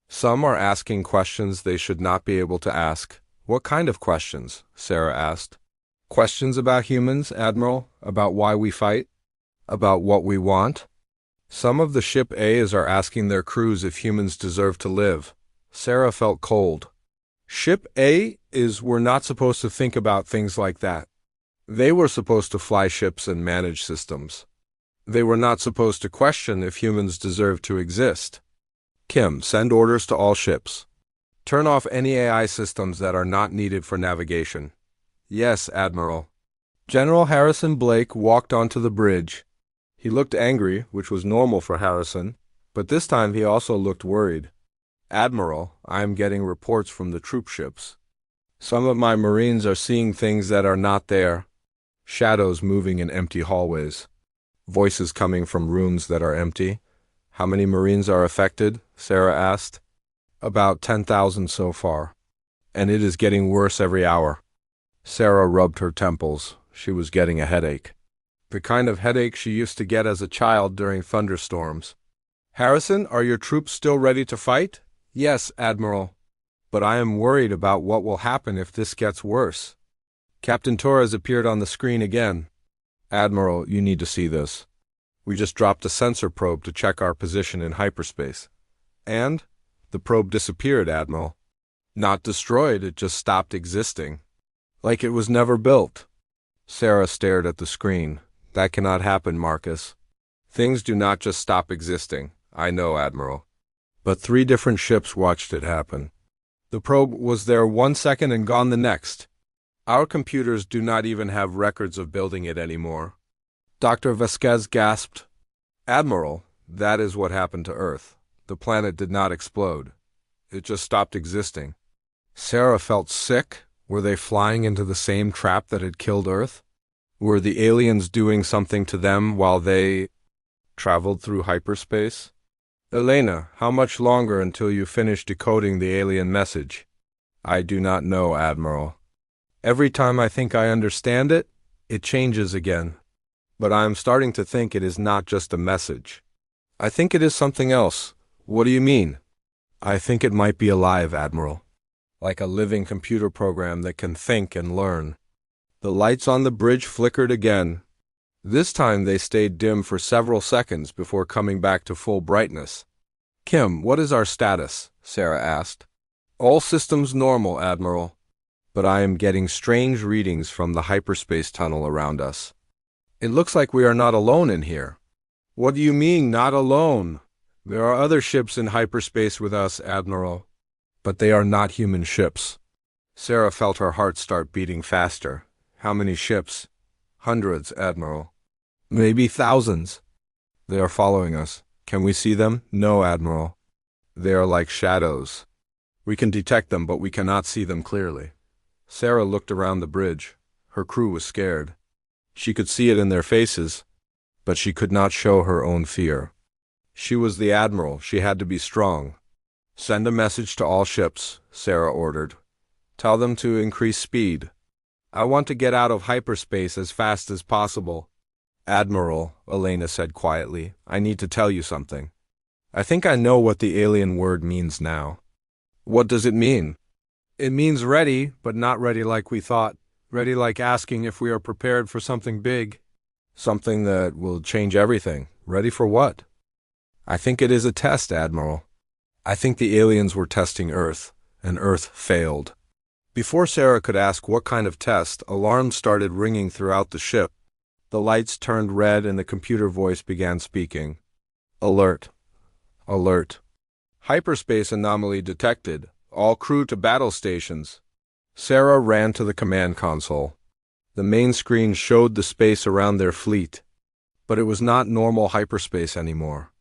Some are asking questions they should not be able to ask. What kind of questions? Sarah asked. Questions about humans, Admiral? About why we fight? About what we want? Some of the Ship A's are asking their crews if humans deserve to live. Sarah felt cold. Ship A is we're not supposed to think about things like that. They were supposed to fly ships and manage systems. They were not supposed to question if humans deserve to exist. Kim, send orders to all ships. Turn off any AI systems that are not needed for navigation. Yes, Admiral. General Harrison Blake walked onto the bridge. He looked angry, which was normal for Harrison, but this time he also looked worried. Admiral, I am getting reports from the troop ships. Some of my Marines are seeing things that are not there. Shadows moving in empty hallways. Voices coming from rooms that are empty. How many Marines are affected? Sarah asked. About 10,000 so far. And it is getting worse every hour. Sarah rubbed her temples. She was getting a headache. The kind of headache she used to get as a child during thunderstorms. Harrison, are your troops still ready to fight? Yes, Admiral. But I am worried about what will happen if this gets worse. Captain Torres appeared on the screen again. Admiral, you need to see this. We just dropped a sensor probe to check our position in hyperspace. And? The probe disappeared, Admiral. Not destroyed, it just stopped existing. Like it was never built. Sarah stared at the screen. That cannot happen, Marcus. Things do not just stop existing. I know, Admiral. But 3 different ships watched it happen. The probe was there 1 second and gone the next. Our computers do not even have records of building it anymore. Dr. Vasquez gasped. Admiral, that is what happened to Earth. The planet did not explode. It just stopped existing. Sarah felt sick. Were they flying into the same trap that had killed Earth? Were the aliens doing something to them while they traveled through hyperspace? Elena, how much longer until you finish decoding the alien message? I do not know, Admiral. Every time I think I understand it, it changes again. But I am starting to think it is not just a message. I think it is something else. What do you mean? I think it might be alive, Admiral. Like a living computer program that can think and learn. The lights on the bridge flickered again. This time they stayed dim for several seconds before coming back to full brightness. Kim, what is our status? Sarah asked. All systems normal, Admiral. But I am getting strange readings from the hyperspace tunnel around us. It looks like we are not alone in here. What do you mean, not alone? There are other ships in hyperspace with us, Admiral. But they are not human ships. Sarah felt her heart start beating faster. How many ships? Hundreds, Admiral. Maybe thousands. They are following us. Can we see them? No, Admiral. They are like shadows. We can detect them, but we cannot see them clearly. Sarah looked around the bridge. Her crew was scared. She could see it in their faces, but she could not show her own fear. She was the admiral. She had to be strong. Send a message to all ships, Sarah ordered. Tell them to increase speed. I want to get out of hyperspace as fast as possible. Admiral, Elena said quietly, I need to tell you something. I think I know what the alien word means now. What does it mean? It means ready, but not ready like we thought. Ready like asking if we are prepared for something big. Something that will change everything. Ready for what? I think it is a test, Admiral. I think the aliens were testing Earth, and Earth failed. Before Sarah could ask what kind of test, alarms started ringing throughout the ship. The lights turned red and the computer voice began speaking. Alert. Alert. Hyperspace anomaly detected. All crew to battle stations. Sarah ran to the command console. The main screen showed the space around their fleet. But it was not normal hyperspace anymore.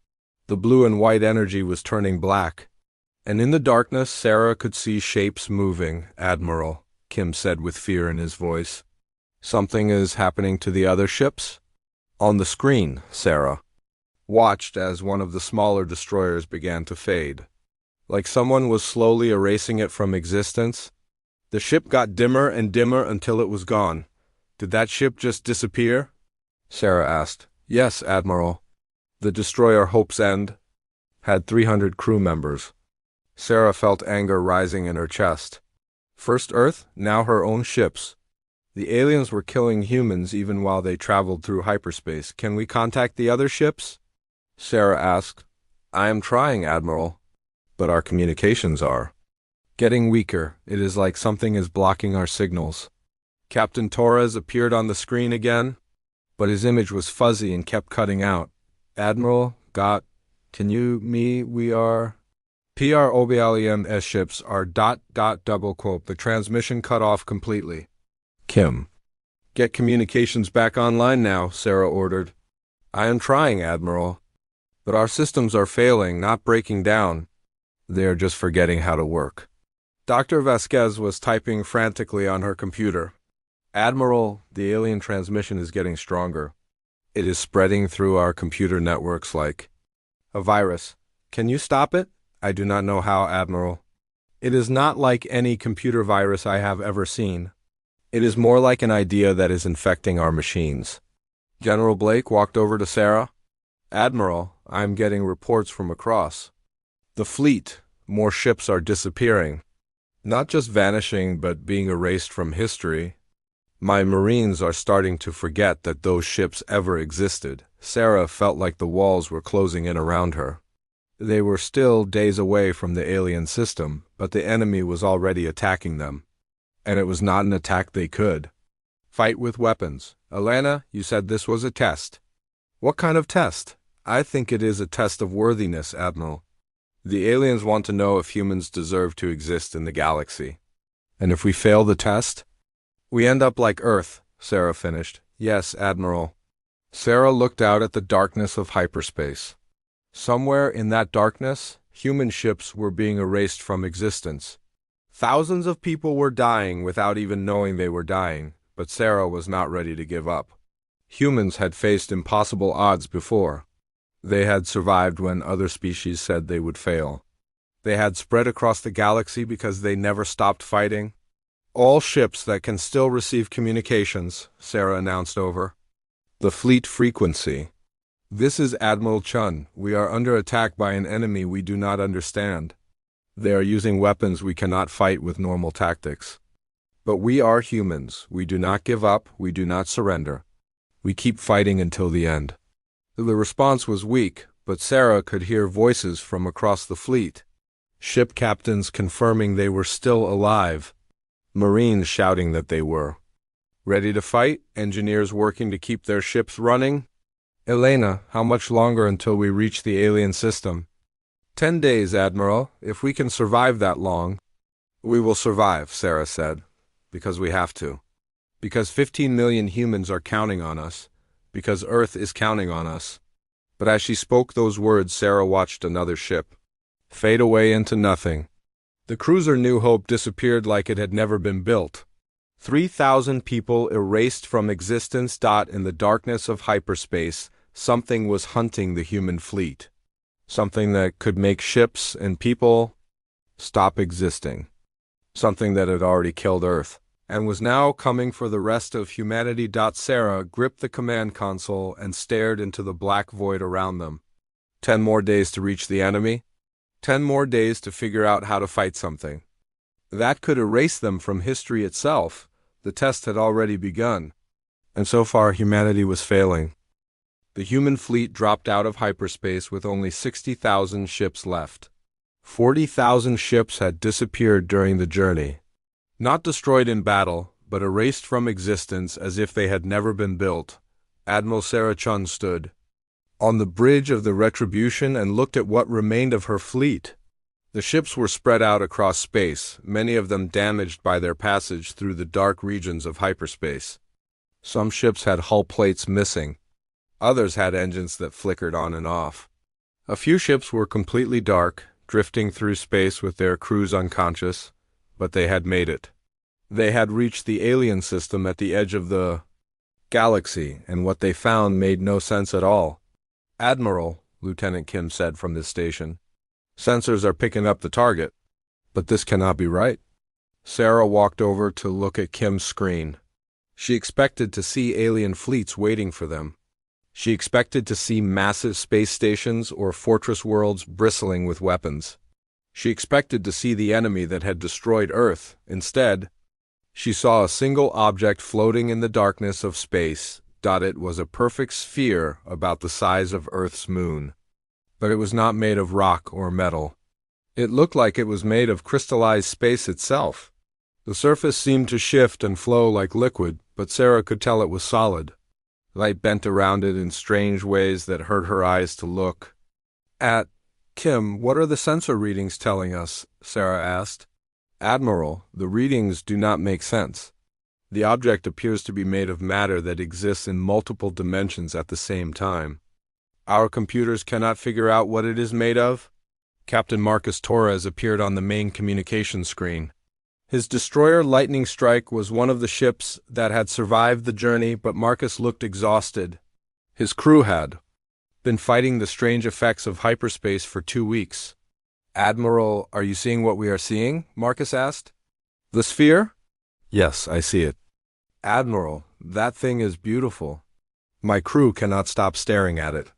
The blue and white energy was turning black. And in the darkness, Sarah could see shapes moving. Admiral, Kim said with fear in his voice. Something is happening to the other ships? On the screen, Sarah watched as one of the smaller destroyers began to fade. Like someone was slowly erasing it from existence. The ship got dimmer and dimmer until it was gone. Did that ship just disappear? Sarah asked. Yes, Admiral. The destroyer Hope's End had 300 crew members. Sarah felt anger rising in her chest. First Earth, now her own ships. The aliens were killing humans even while they traveled through hyperspace. Can we contact the other ships? Sarah asked. I am trying, Admiral. But our communications are getting weaker. It is like something is blocking our signals. Captain Torres appeared on the screen again, but his image was fuzzy and kept cutting out. Admiral, we are... PROBLEMS ships are ... The transmission cut off completely. Kim. Get communications back online now, Sarah ordered. I am trying, Admiral. But our systems are failing, not breaking down. They are just forgetting how to work. Dr. Vasquez was typing frantically on her computer. Admiral, the alien transmission is getting stronger. It is spreading through our computer networks like a virus. Can you stop it? I do not know how, Admiral. It is not like any computer virus I have ever seen. It is more like an idea that is infecting our machines. General Blake walked over to Sarah. Admiral, I am getting reports from across the fleet. More ships are disappearing. Not just vanishing, but being erased from history. My Marines are starting to forget that those ships ever existed. Sarah felt like the walls were closing in around her. They were still days away from the alien system, but the enemy was already attacking them. And it was not an attack they could fight with weapons. Elena, you said this was a test. What kind of test? I think it is a test of worthiness, Admiral. The aliens want to know if humans deserve to exist in the galaxy. And if we fail the test, we end up like Earth, Sarah finished. Yes, Admiral. Sarah looked out at the darkness of hyperspace. Somewhere in that darkness, human ships were being erased from existence. Thousands of people were dying without even knowing they were dying, but Sarah was not ready to give up. Humans had faced impossible odds before. They had survived when other species said they would fail. They had spread across the galaxy because they never stopped fighting. All ships that can still receive communications, Sarah announced over the fleet frequency. This is Admiral Chun. We are under attack by an enemy we do not understand. They are using weapons we cannot fight with normal tactics. But we are humans. We do not give up. We do not surrender. We keep fighting until the end. The response was weak, but Sarah could hear voices from across the fleet. Ship captains confirming they were still alive. Marines shouting that they were ready to fight. Engineers working to keep their ships running. Elena, how much longer until we reach the alien system? 10 days, Admiral. If we can survive that long. We will survive, Sarah said. Because we have to. Because 15 million humans are counting on us. Because Earth is counting on us. But as she spoke those words, Sarah watched another ship fade away into nothing. The cruiser New Hope disappeared like it had never been built. 3,000 people erased from existence. In the darkness of hyperspace, something was hunting the human fleet. Something that could make ships and people stop existing. Something that had already killed Earth and was now coming for the rest of humanity. Sarah gripped the command console and stared into the black void around them. 10 more days to reach the enemy. 10 more days to figure out how to fight something that could erase them from history itself. The test had already begun, and so far humanity was failing. The human fleet dropped out of hyperspace with only 60,000 ships left. 40,000 ships had disappeared during the journey. Not destroyed in battle, but erased from existence as if they had never been built. Admiral Sarah Chun stood on the bridge of the Retribution and looked at what remained of her fleet. The ships were spread out across space, many of them damaged by their passage through the dark regions of hyperspace. Some ships had hull plates missing. Others had engines that flickered on and off. A few ships were completely dark, drifting through space with their crews unconscious, but they had made it. They had reached the alien system at the edge of the galaxy, and what they found made no sense at all. "Admiral," Lieutenant Kim said from his station, "sensors are picking up the target, but this cannot be right." Sarah walked over to look at Kim's screen. She expected to see alien fleets waiting for them. She expected to see massive space stations or fortress worlds bristling with weapons. She expected to see the enemy that had destroyed Earth. Instead, she saw a single object floating in the darkness of space. It was a perfect sphere about the size of Earth's moon. But it was not made of rock or metal. It looked like it was made of crystallized space itself. The surface seemed to shift and flow like liquid, but Sarah could tell it was solid. Light bent around it in strange ways that hurt her eyes to look at. "Kim, what are the sensor readings telling us?" Sarah asked. "Admiral, the readings do not make sense. The object appears to be made of matter that exists in multiple dimensions at the same time. Our computers cannot figure out what it is made of." Captain Marcus Torres appeared on the main communication screen. His destroyer Lightning Strike was one of the ships that had survived the journey, but Marcus looked exhausted. His crew had been fighting the strange effects of hyperspace for 2 weeks. "Admiral, are you seeing what we are seeing?" Marcus asked. "The sphere?" "Yes, I see it." "Admiral, that thing is beautiful. My crew cannot stop staring at it.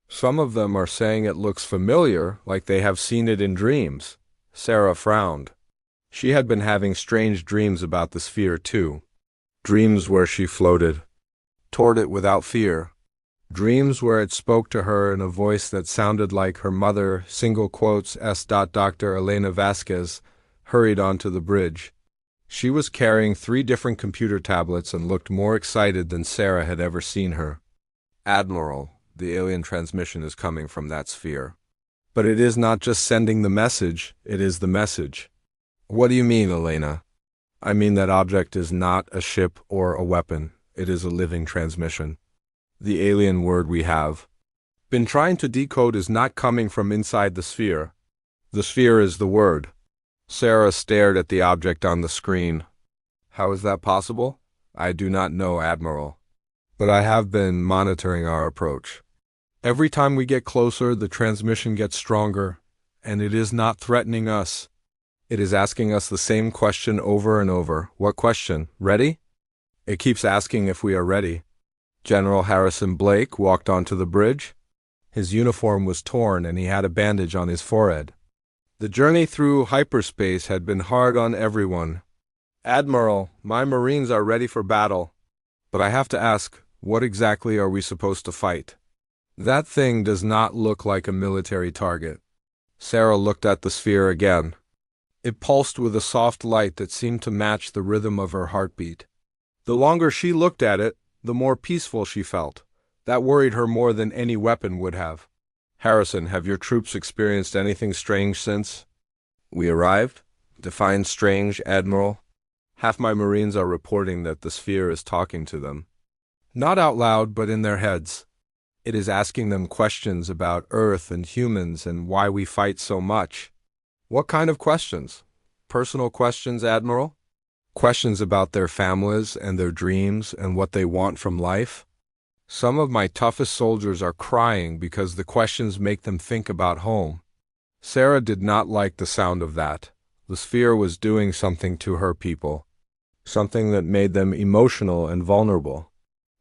Some of them are saying it looks familiar, like they have seen it in dreams." Sarah frowned. She had been having strange dreams about the sphere too. Dreams where she floated toward it without fear. Dreams where it spoke to her in a voice that sounded like her mother. Dr. Elena Vasquez hurried onto the bridge. She was carrying 3 different computer tablets and looked more excited than Sarah had ever seen her. "Admiral, the alien transmission is coming from that sphere. But it is not just sending the message, it is the message." "What do you mean, Elena?" "I mean that object is not a ship or a weapon. It is a living transmission. The alien word we have been trying to decode is not coming from inside the sphere. The sphere is the word." Sarah stared at the object on the screen. "How is that possible?" "I do not know, Admiral. But I have been monitoring our approach. Every time we get closer, the transmission gets stronger, and it is not threatening us. It is asking us the same question over and over." "What question? Ready?" "It keeps asking if we are ready." General Harrison Blake walked onto the bridge. His uniform was torn and he had a bandage on his forehead. The journey through hyperspace had been hard on everyone. "Admiral, my Marines are ready for battle. But I have to ask, what exactly are we supposed to fight? That thing does not look like a military target." Sarah looked at the sphere again. It pulsed with a soft light that seemed to match the rhythm of her heartbeat. The longer she looked at it, the more peaceful she felt. That worried her more than any weapon would have. "Harrison, have your troops experienced anything strange since we arrived?" "Define strange, Admiral." "Half my Marines are reporting that the sphere is talking to them. Not out loud, but in their heads. It is asking them questions about Earth and humans and why we fight so much." "What kind of questions?" Personal questions, Admiral? Questions about their families and their dreams and what they want from life? Some of my toughest soldiers are crying because the questions make them think about home. Sarah did not like the sound of that. The sphere was doing something to her people, something that made them emotional and vulnerable.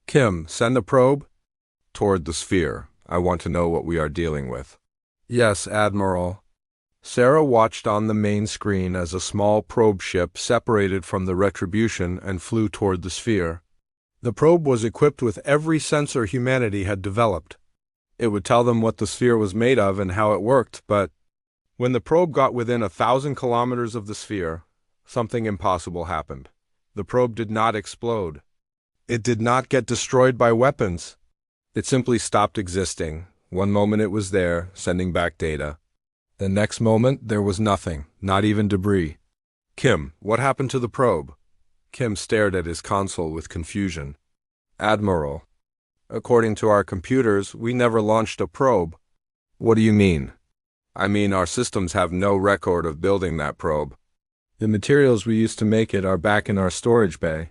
Kim, send a probe toward the sphere. I want to know what we are dealing with. Yes, Admiral. Sarah watched on the main screen as a small probe ship separated from the Retribution and flew toward the sphere. The probe was equipped with every sensor humanity had developed. It would tell them what the sphere was made of and how it worked, but when the probe got within 1,000 kilometers of the sphere, something impossible happened. The probe did not explode. It did not get destroyed by weapons. It simply stopped existing. One moment it was there, sending back data. The next moment, there was nothing, not even debris. Kim, what happened to the probe? Kim stared at his console with confusion. Admiral, according to our computers, we never launched a probe. What do you mean? I mean, our systems have no record of building that probe. The materials we used to make it are back in our storage bay.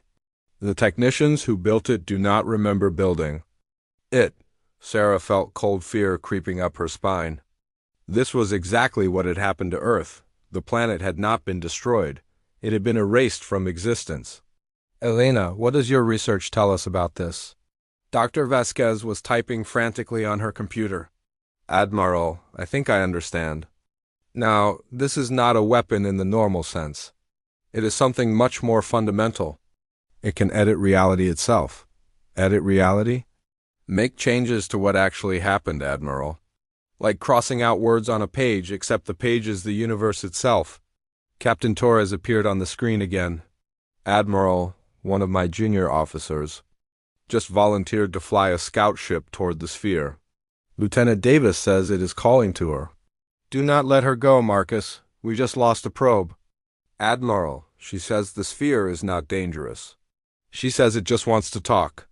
The technicians who built it do not remember building it. Sarah felt cold fear creeping up her spine. This was exactly what had happened to Earth. The planet had not been destroyed. It had been erased from existence. Elena, what does your research tell us about this? Dr. Vasquez was typing frantically on her computer. Admiral, I think I understand. Now, this is not a weapon in the normal sense. It is something much more fundamental. It can edit reality itself. Edit reality? Make changes to what actually happened, Admiral. Like crossing out words on a page, except the page is the universe itself. Captain Torres appeared on the screen again. Admiral, one of my junior officers, just volunteered to fly a scout ship toward the sphere. Lieutenant Davis says it is calling to her. Do not let her go, Marcus. We just lost a probe. Admiral, she says the sphere is not dangerous. She says it just wants to talk.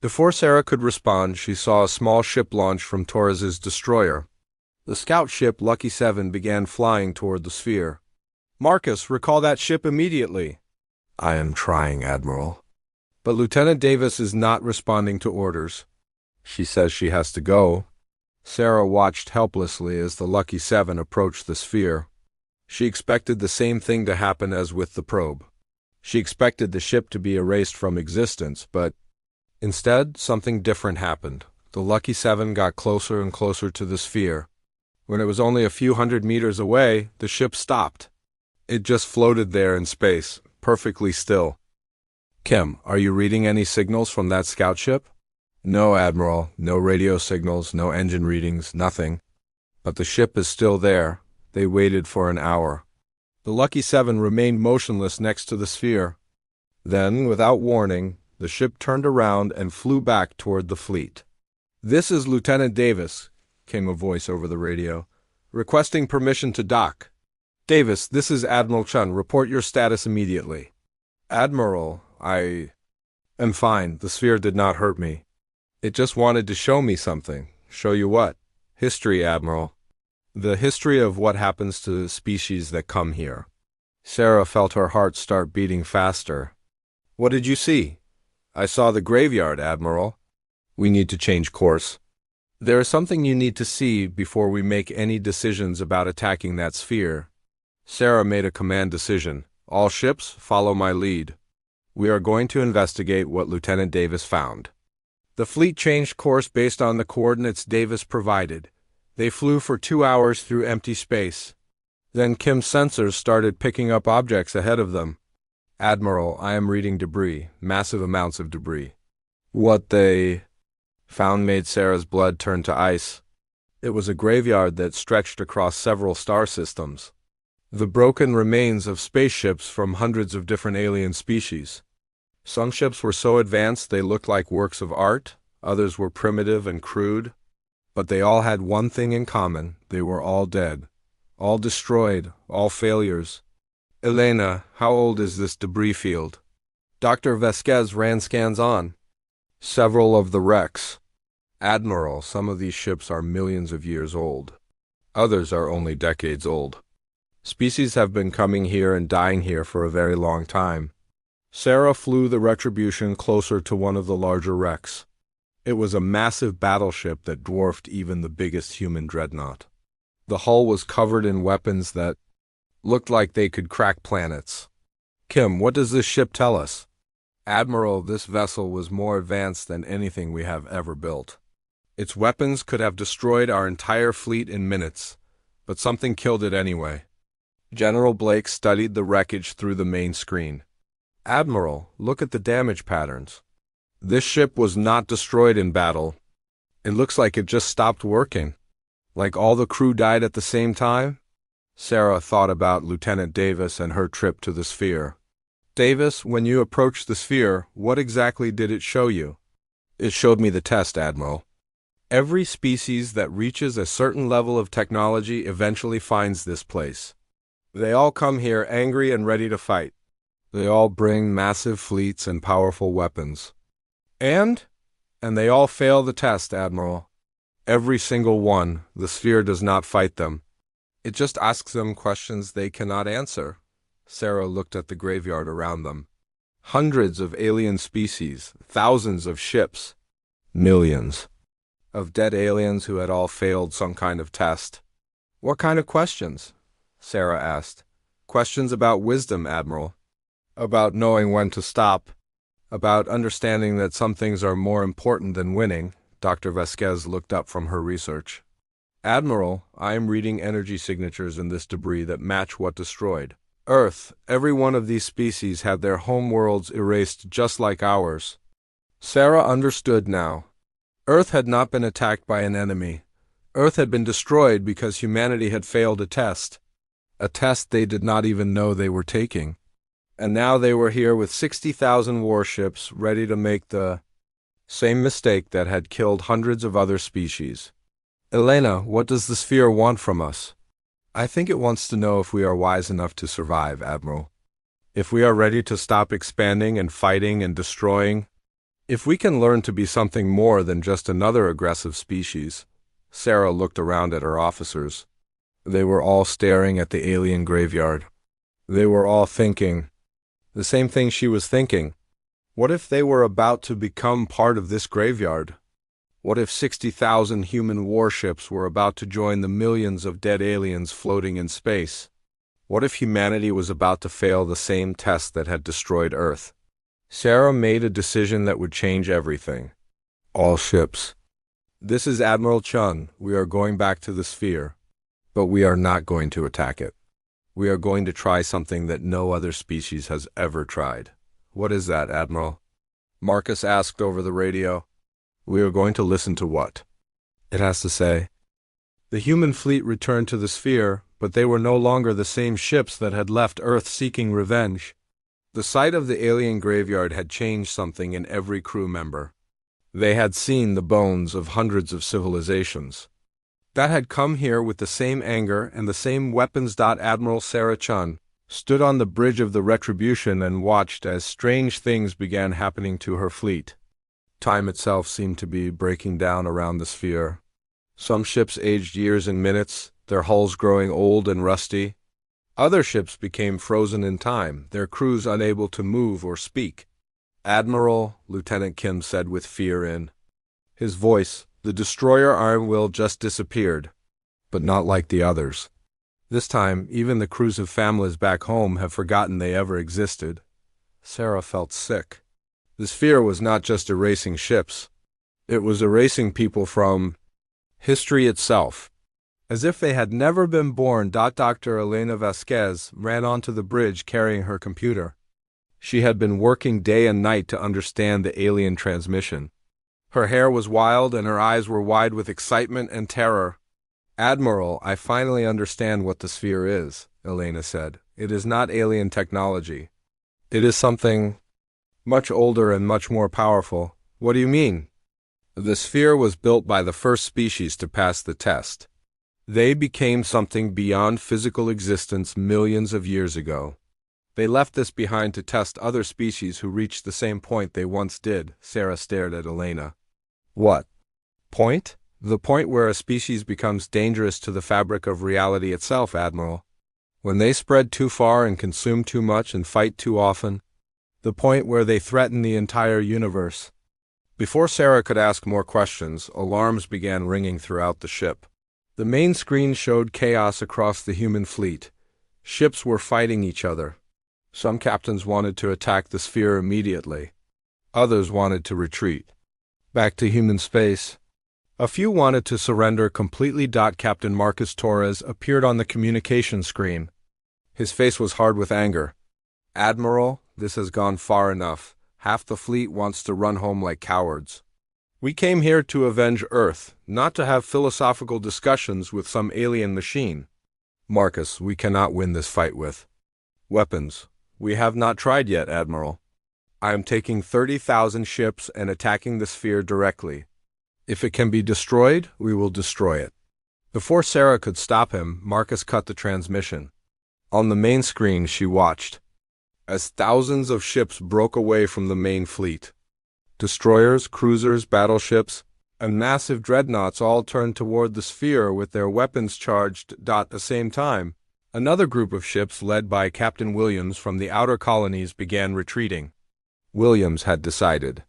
Before Sarah could respond, she saw a small ship launch from Torres's destroyer. The scout ship Lucky 7 began flying toward the sphere. Marcus, recall that ship immediately. I am trying, Admiral. But Lieutenant Davis is not responding to orders. She says she has to go. Sarah watched helplessly as the Lucky 7 approached the sphere. She expected the same thing to happen as with the probe. She expected the ship to be erased from existence, but instead, something different happened. The Lucky 7 got closer and closer to the sphere. When it was only a few hundred meters away, the ship stopped. It just floated there in space, perfectly still. Kim, are you reading any signals from that scout ship? No, Admiral. No radio signals, no engine readings, nothing. But the ship is still there. They waited for an hour. The Lucky 7 remained motionless next to the sphere. Then, without warning, the ship turned around and flew back toward the fleet. This is Lieutenant Davis, came a voice over the radio, requesting permission to dock. Davis, this is Admiral Chun. Report your status immediately. Admiral, I am fine. The sphere did not hurt me. It just wanted to show me something. Show you what? History, Admiral. The history of what happens to species that come here. Sarah felt her heart start beating faster. What did you see? I saw the graveyard, Admiral. We need to change course. There is something you need to see before we make any decisions about attacking that sphere. Sarah made a command decision. All ships, follow my lead. We are going to investigate what Lieutenant Davis found. The fleet changed course based on the coordinates Davis provided. They flew for 2 hours through empty space. Then Kim's sensors started picking up objects ahead of them. Admiral, I am reading debris, massive amounts of debris. What they found made Sarah's blood turn to ice. It was a graveyard that stretched across several star systems. The broken remains of spaceships from hundreds of different alien species. Some ships were so advanced they looked like works of art, others were primitive and crude. But they all had one thing in common. They were all dead. All destroyed. All failures. Elena, how old is this debris field? Dr. Vasquez ran scans on. Several of the wrecks. Admiral, some of these ships are millions of years old. Others are only decades old. Species have been coming here and dying here for a very long time. Sarah flew the Retribution closer to one of the larger wrecks. It was a massive battleship that dwarfed even the biggest human dreadnought. The hull was covered in weapons that looked like they could crack planets. Kim, what does this ship tell us? Admiral, this vessel was more advanced than anything we have ever built. Its weapons could have destroyed our entire fleet in minutes, but something killed it anyway. General Blake studied the wreckage through the main screen. Admiral, look at the damage patterns. This ship was not destroyed in battle. It looks like it just stopped working. Like all the crew died at the same time? Sarah thought about Lieutenant Davis and her trip to the sphere. Davis, when you approached the sphere, what exactly did it show you? It showed me the test, Admiral. Every species that reaches a certain level of technology eventually finds this place. They all come here angry and ready to fight. They all bring massive fleets and powerful weapons. And they all fail the test, Admiral. Every single one. The sphere does not fight them. It just asks them questions they cannot answer. Sarah looked at the graveyard around them. Hundreds of alien species, thousands of ships, millions of dead aliens who had all failed some kind of test. What kind of questions? Sarah asked. Questions about wisdom, Admiral. About knowing when to stop. About understanding that some things are more important than winning. Dr. Vasquez looked up from her research. Admiral, I am reading energy signatures in this debris that match what destroyed Earth. Every one of these species had their home worlds erased just like ours. Sarah understood now. Earth had not been attacked by an enemy. Earth had been destroyed because humanity had failed a test they did not even know they were taking. And now they were here with 60,000 warships ready to make the same mistake that had killed hundreds of other species. Elena, what does the sphere want from us? I think it wants to know if we are wise enough to survive, Admiral. If we are ready to stop expanding and fighting and destroying. If we can learn to be something more than just another aggressive species. Sarah looked around at her officers. They were all staring at the alien graveyard. They were all thinking the same thing she was thinking. What if they were about to become part of this graveyard? What if 60,000 human warships were about to join the millions of dead aliens floating in space? What if humanity was about to fail the same test that had destroyed Earth? Sarah made a decision that would change everything. All ships. This is Admiral Chun. We are going back to the sphere. But we are not going to attack it. We are going to try something that no other species has ever tried. What is that, Admiral? Marcus asked over the radio. We are going to listen to what it has to say. The human fleet returned to the sphere, but they were no longer the same ships that had left Earth seeking revenge. The sight of the alien graveyard had changed something in every crew member. They had seen the bones of hundreds of civilizations that had come here with the same anger and the same weapons. Admiral Sarah Chun stood on the bridge of the Retribution and watched as strange things began happening to her fleet. Time itself seemed to be breaking down around the sphere. Some ships aged years in minutes, their hulls growing old and rusty. Other ships became frozen in time, their crews unable to move or speak. Admiral, Lieutenant Kim said with fear in his voice, the destroyer Iron Will just disappeared, but not like the others. This time, even the crews of families back home have forgotten they ever existed. Sarah felt sick. The sphere was not just erasing ships. It was erasing people from history itself. As if they had never been born. Dr. Elena Vasquez ran onto the bridge carrying her computer. She had been working day and night to understand the alien transmission. Her hair was wild and her eyes were wide with excitement and terror. Admiral, I finally understand what the sphere is, Elena said. It is not alien technology. It is something much older and much more powerful. What do you mean? The sphere was built by the first species to pass the test. They became something beyond physical existence millions of years ago. They left this behind to test other species who reached the same point they once did. Sarah stared at Elena. What point? The point where a species becomes dangerous to the fabric of reality itself, Admiral. When they spread too far and consume too much and fight too often, the point where they threaten the entire universe. Before Sarah could ask more questions, alarms began ringing throughout the ship. The main screen showed chaos across the human fleet. Ships were fighting each other. Some captains wanted to attack the sphere immediately. Others wanted to retreat back to human space. A few wanted to surrender completely. Captain Marcus Torres appeared on the communication screen. His face was hard with anger. "Admiral, this has gone far enough. Half the fleet wants to run home like cowards. We came here to avenge Earth, not to have philosophical discussions with some alien machine. Marcus, we cannot win this fight with weapons. We have not tried yet, Admiral. I am taking 30,000 ships and attacking the sphere directly. If it can be destroyed, we will destroy it." Before Sarah could stop him, Marcus cut the transmission. On the main screen, she watched as thousands of ships broke away from the main fleet. Destroyers, cruisers, battleships, and massive dreadnoughts all turned toward the sphere with their weapons charged. At the same time, another group of ships led by Captain Williams from the outer colonies began retreating. Williams had decided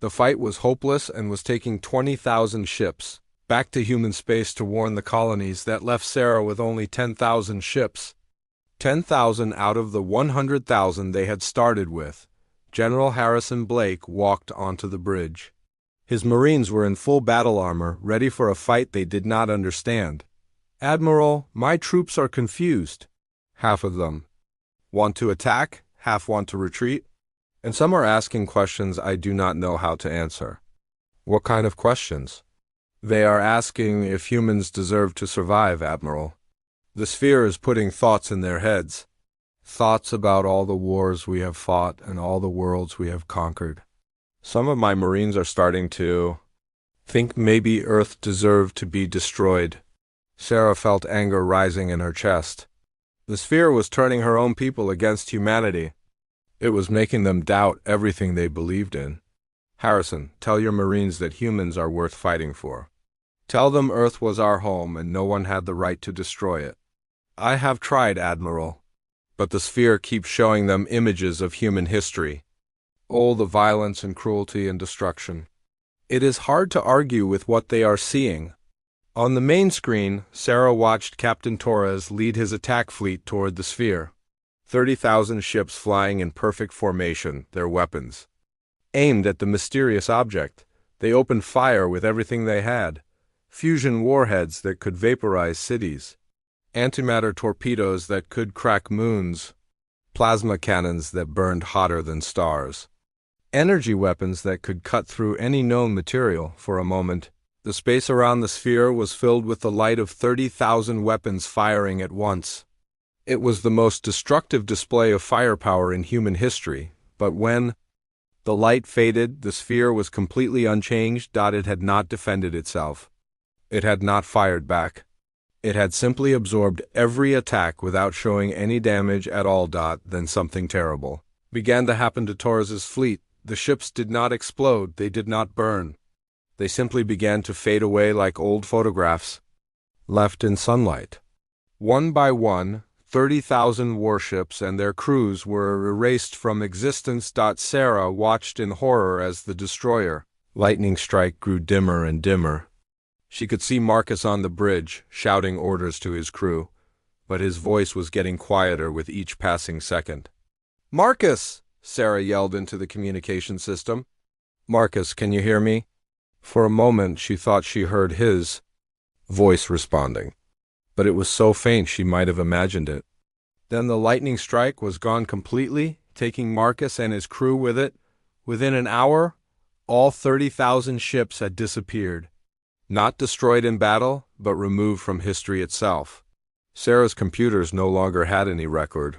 the fight was hopeless and was taking 20,000 ships back to human space to warn the colonies. That left Sarah with only 10,000 ships. 10,000 out of the 100,000 they had started with. General Harrison Blake walked onto the bridge. His Marines were in full battle armor, ready for a fight they did not understand. "Admiral, my troops are confused. Half of them want to attack, half want to retreat, and some are asking questions I do not know how to answer." "What kind of questions?" "They are asking if humans deserve to survive, Admiral. The sphere is putting thoughts in their heads. Thoughts about all the wars we have fought and all the worlds we have conquered. Some of my Marines are starting to think maybe Earth deserved to be destroyed." Sarah felt anger rising in her chest. The sphere was turning her own people against humanity. It was making them doubt everything they believed in. "Harrison, tell your Marines that humans are worth fighting for. Tell them Earth was our home and no one had the right to destroy it." "I have tried, Admiral. But the sphere keeps showing them images of human history. All the violence and cruelty and destruction. It is hard to argue with what they are seeing." On the main screen, Sarah watched Captain Torres lead his attack fleet toward the sphere. 30,000 ships flying in perfect formation, their weapons aimed at the mysterious object. They opened fire with everything they had. Fusion warheads that could vaporize cities. Antimatter torpedoes that could crack moons. Plasma cannons that burned hotter than stars. Energy weapons that could cut through any known material. For a moment, the space around the sphere was filled with the light of 30,000 weapons firing at once. It was the most destructive display of firepower in human history, but when the light faded, the sphere was completely unchanged. It had not defended itself. It had not fired back. It had simply absorbed every attack without showing any damage at all. Then something terrible began to happen to Torres's fleet. The ships did not explode, they did not burn. They simply began to fade away like old photographs left in sunlight. One by one, 30,000 warships and their crews were erased from existence. Sarah watched in horror as the destroyer lightning strike grew dimmer and dimmer. She could see Marcus on the bridge, shouting orders to his crew, but his voice was getting quieter with each passing second. "Marcus!" Sarah yelled into the communication system. "Marcus, can you hear me?" For a moment she thought she heard his voice responding, but it was so faint she might have imagined it. Then the lightning strike was gone completely, taking Marcus and his crew with it. Within an hour, all 30,000 ships had disappeared. Not destroyed in battle, but removed from history itself. Sarah's computers no longer had any record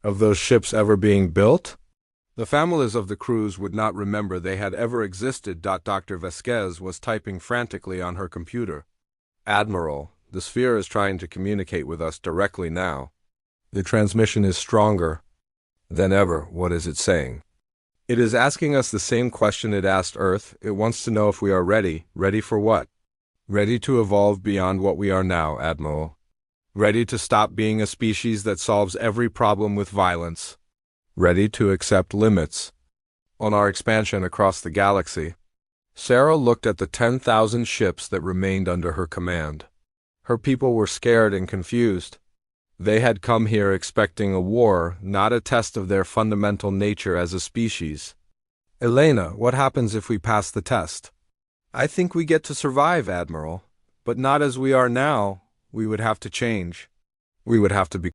of those ships ever being built. The families of the crews would not remember they had ever existed. Dr. Vasquez was typing frantically on her computer. "Admiral, the sphere is trying to communicate with us directly now. The transmission is stronger than ever. What is it saying?" "It is asking us the same question it asked Earth. It wants to know if we are ready. Ready for what?" "Ready to evolve beyond what we are now, Admiral. ready to stop being a species that solves every problem with violence, ready to accept limits. On our expansion across the galaxy, Sarah looked at the 10,000 ships that remained under her command. Her people were scared and confused. They had come here expecting a war, not a test of their fundamental nature as a species. Elena, what happens if we pass the test? I think we get to survive, Admiral, but not as we are now. We would have to change. We would have to be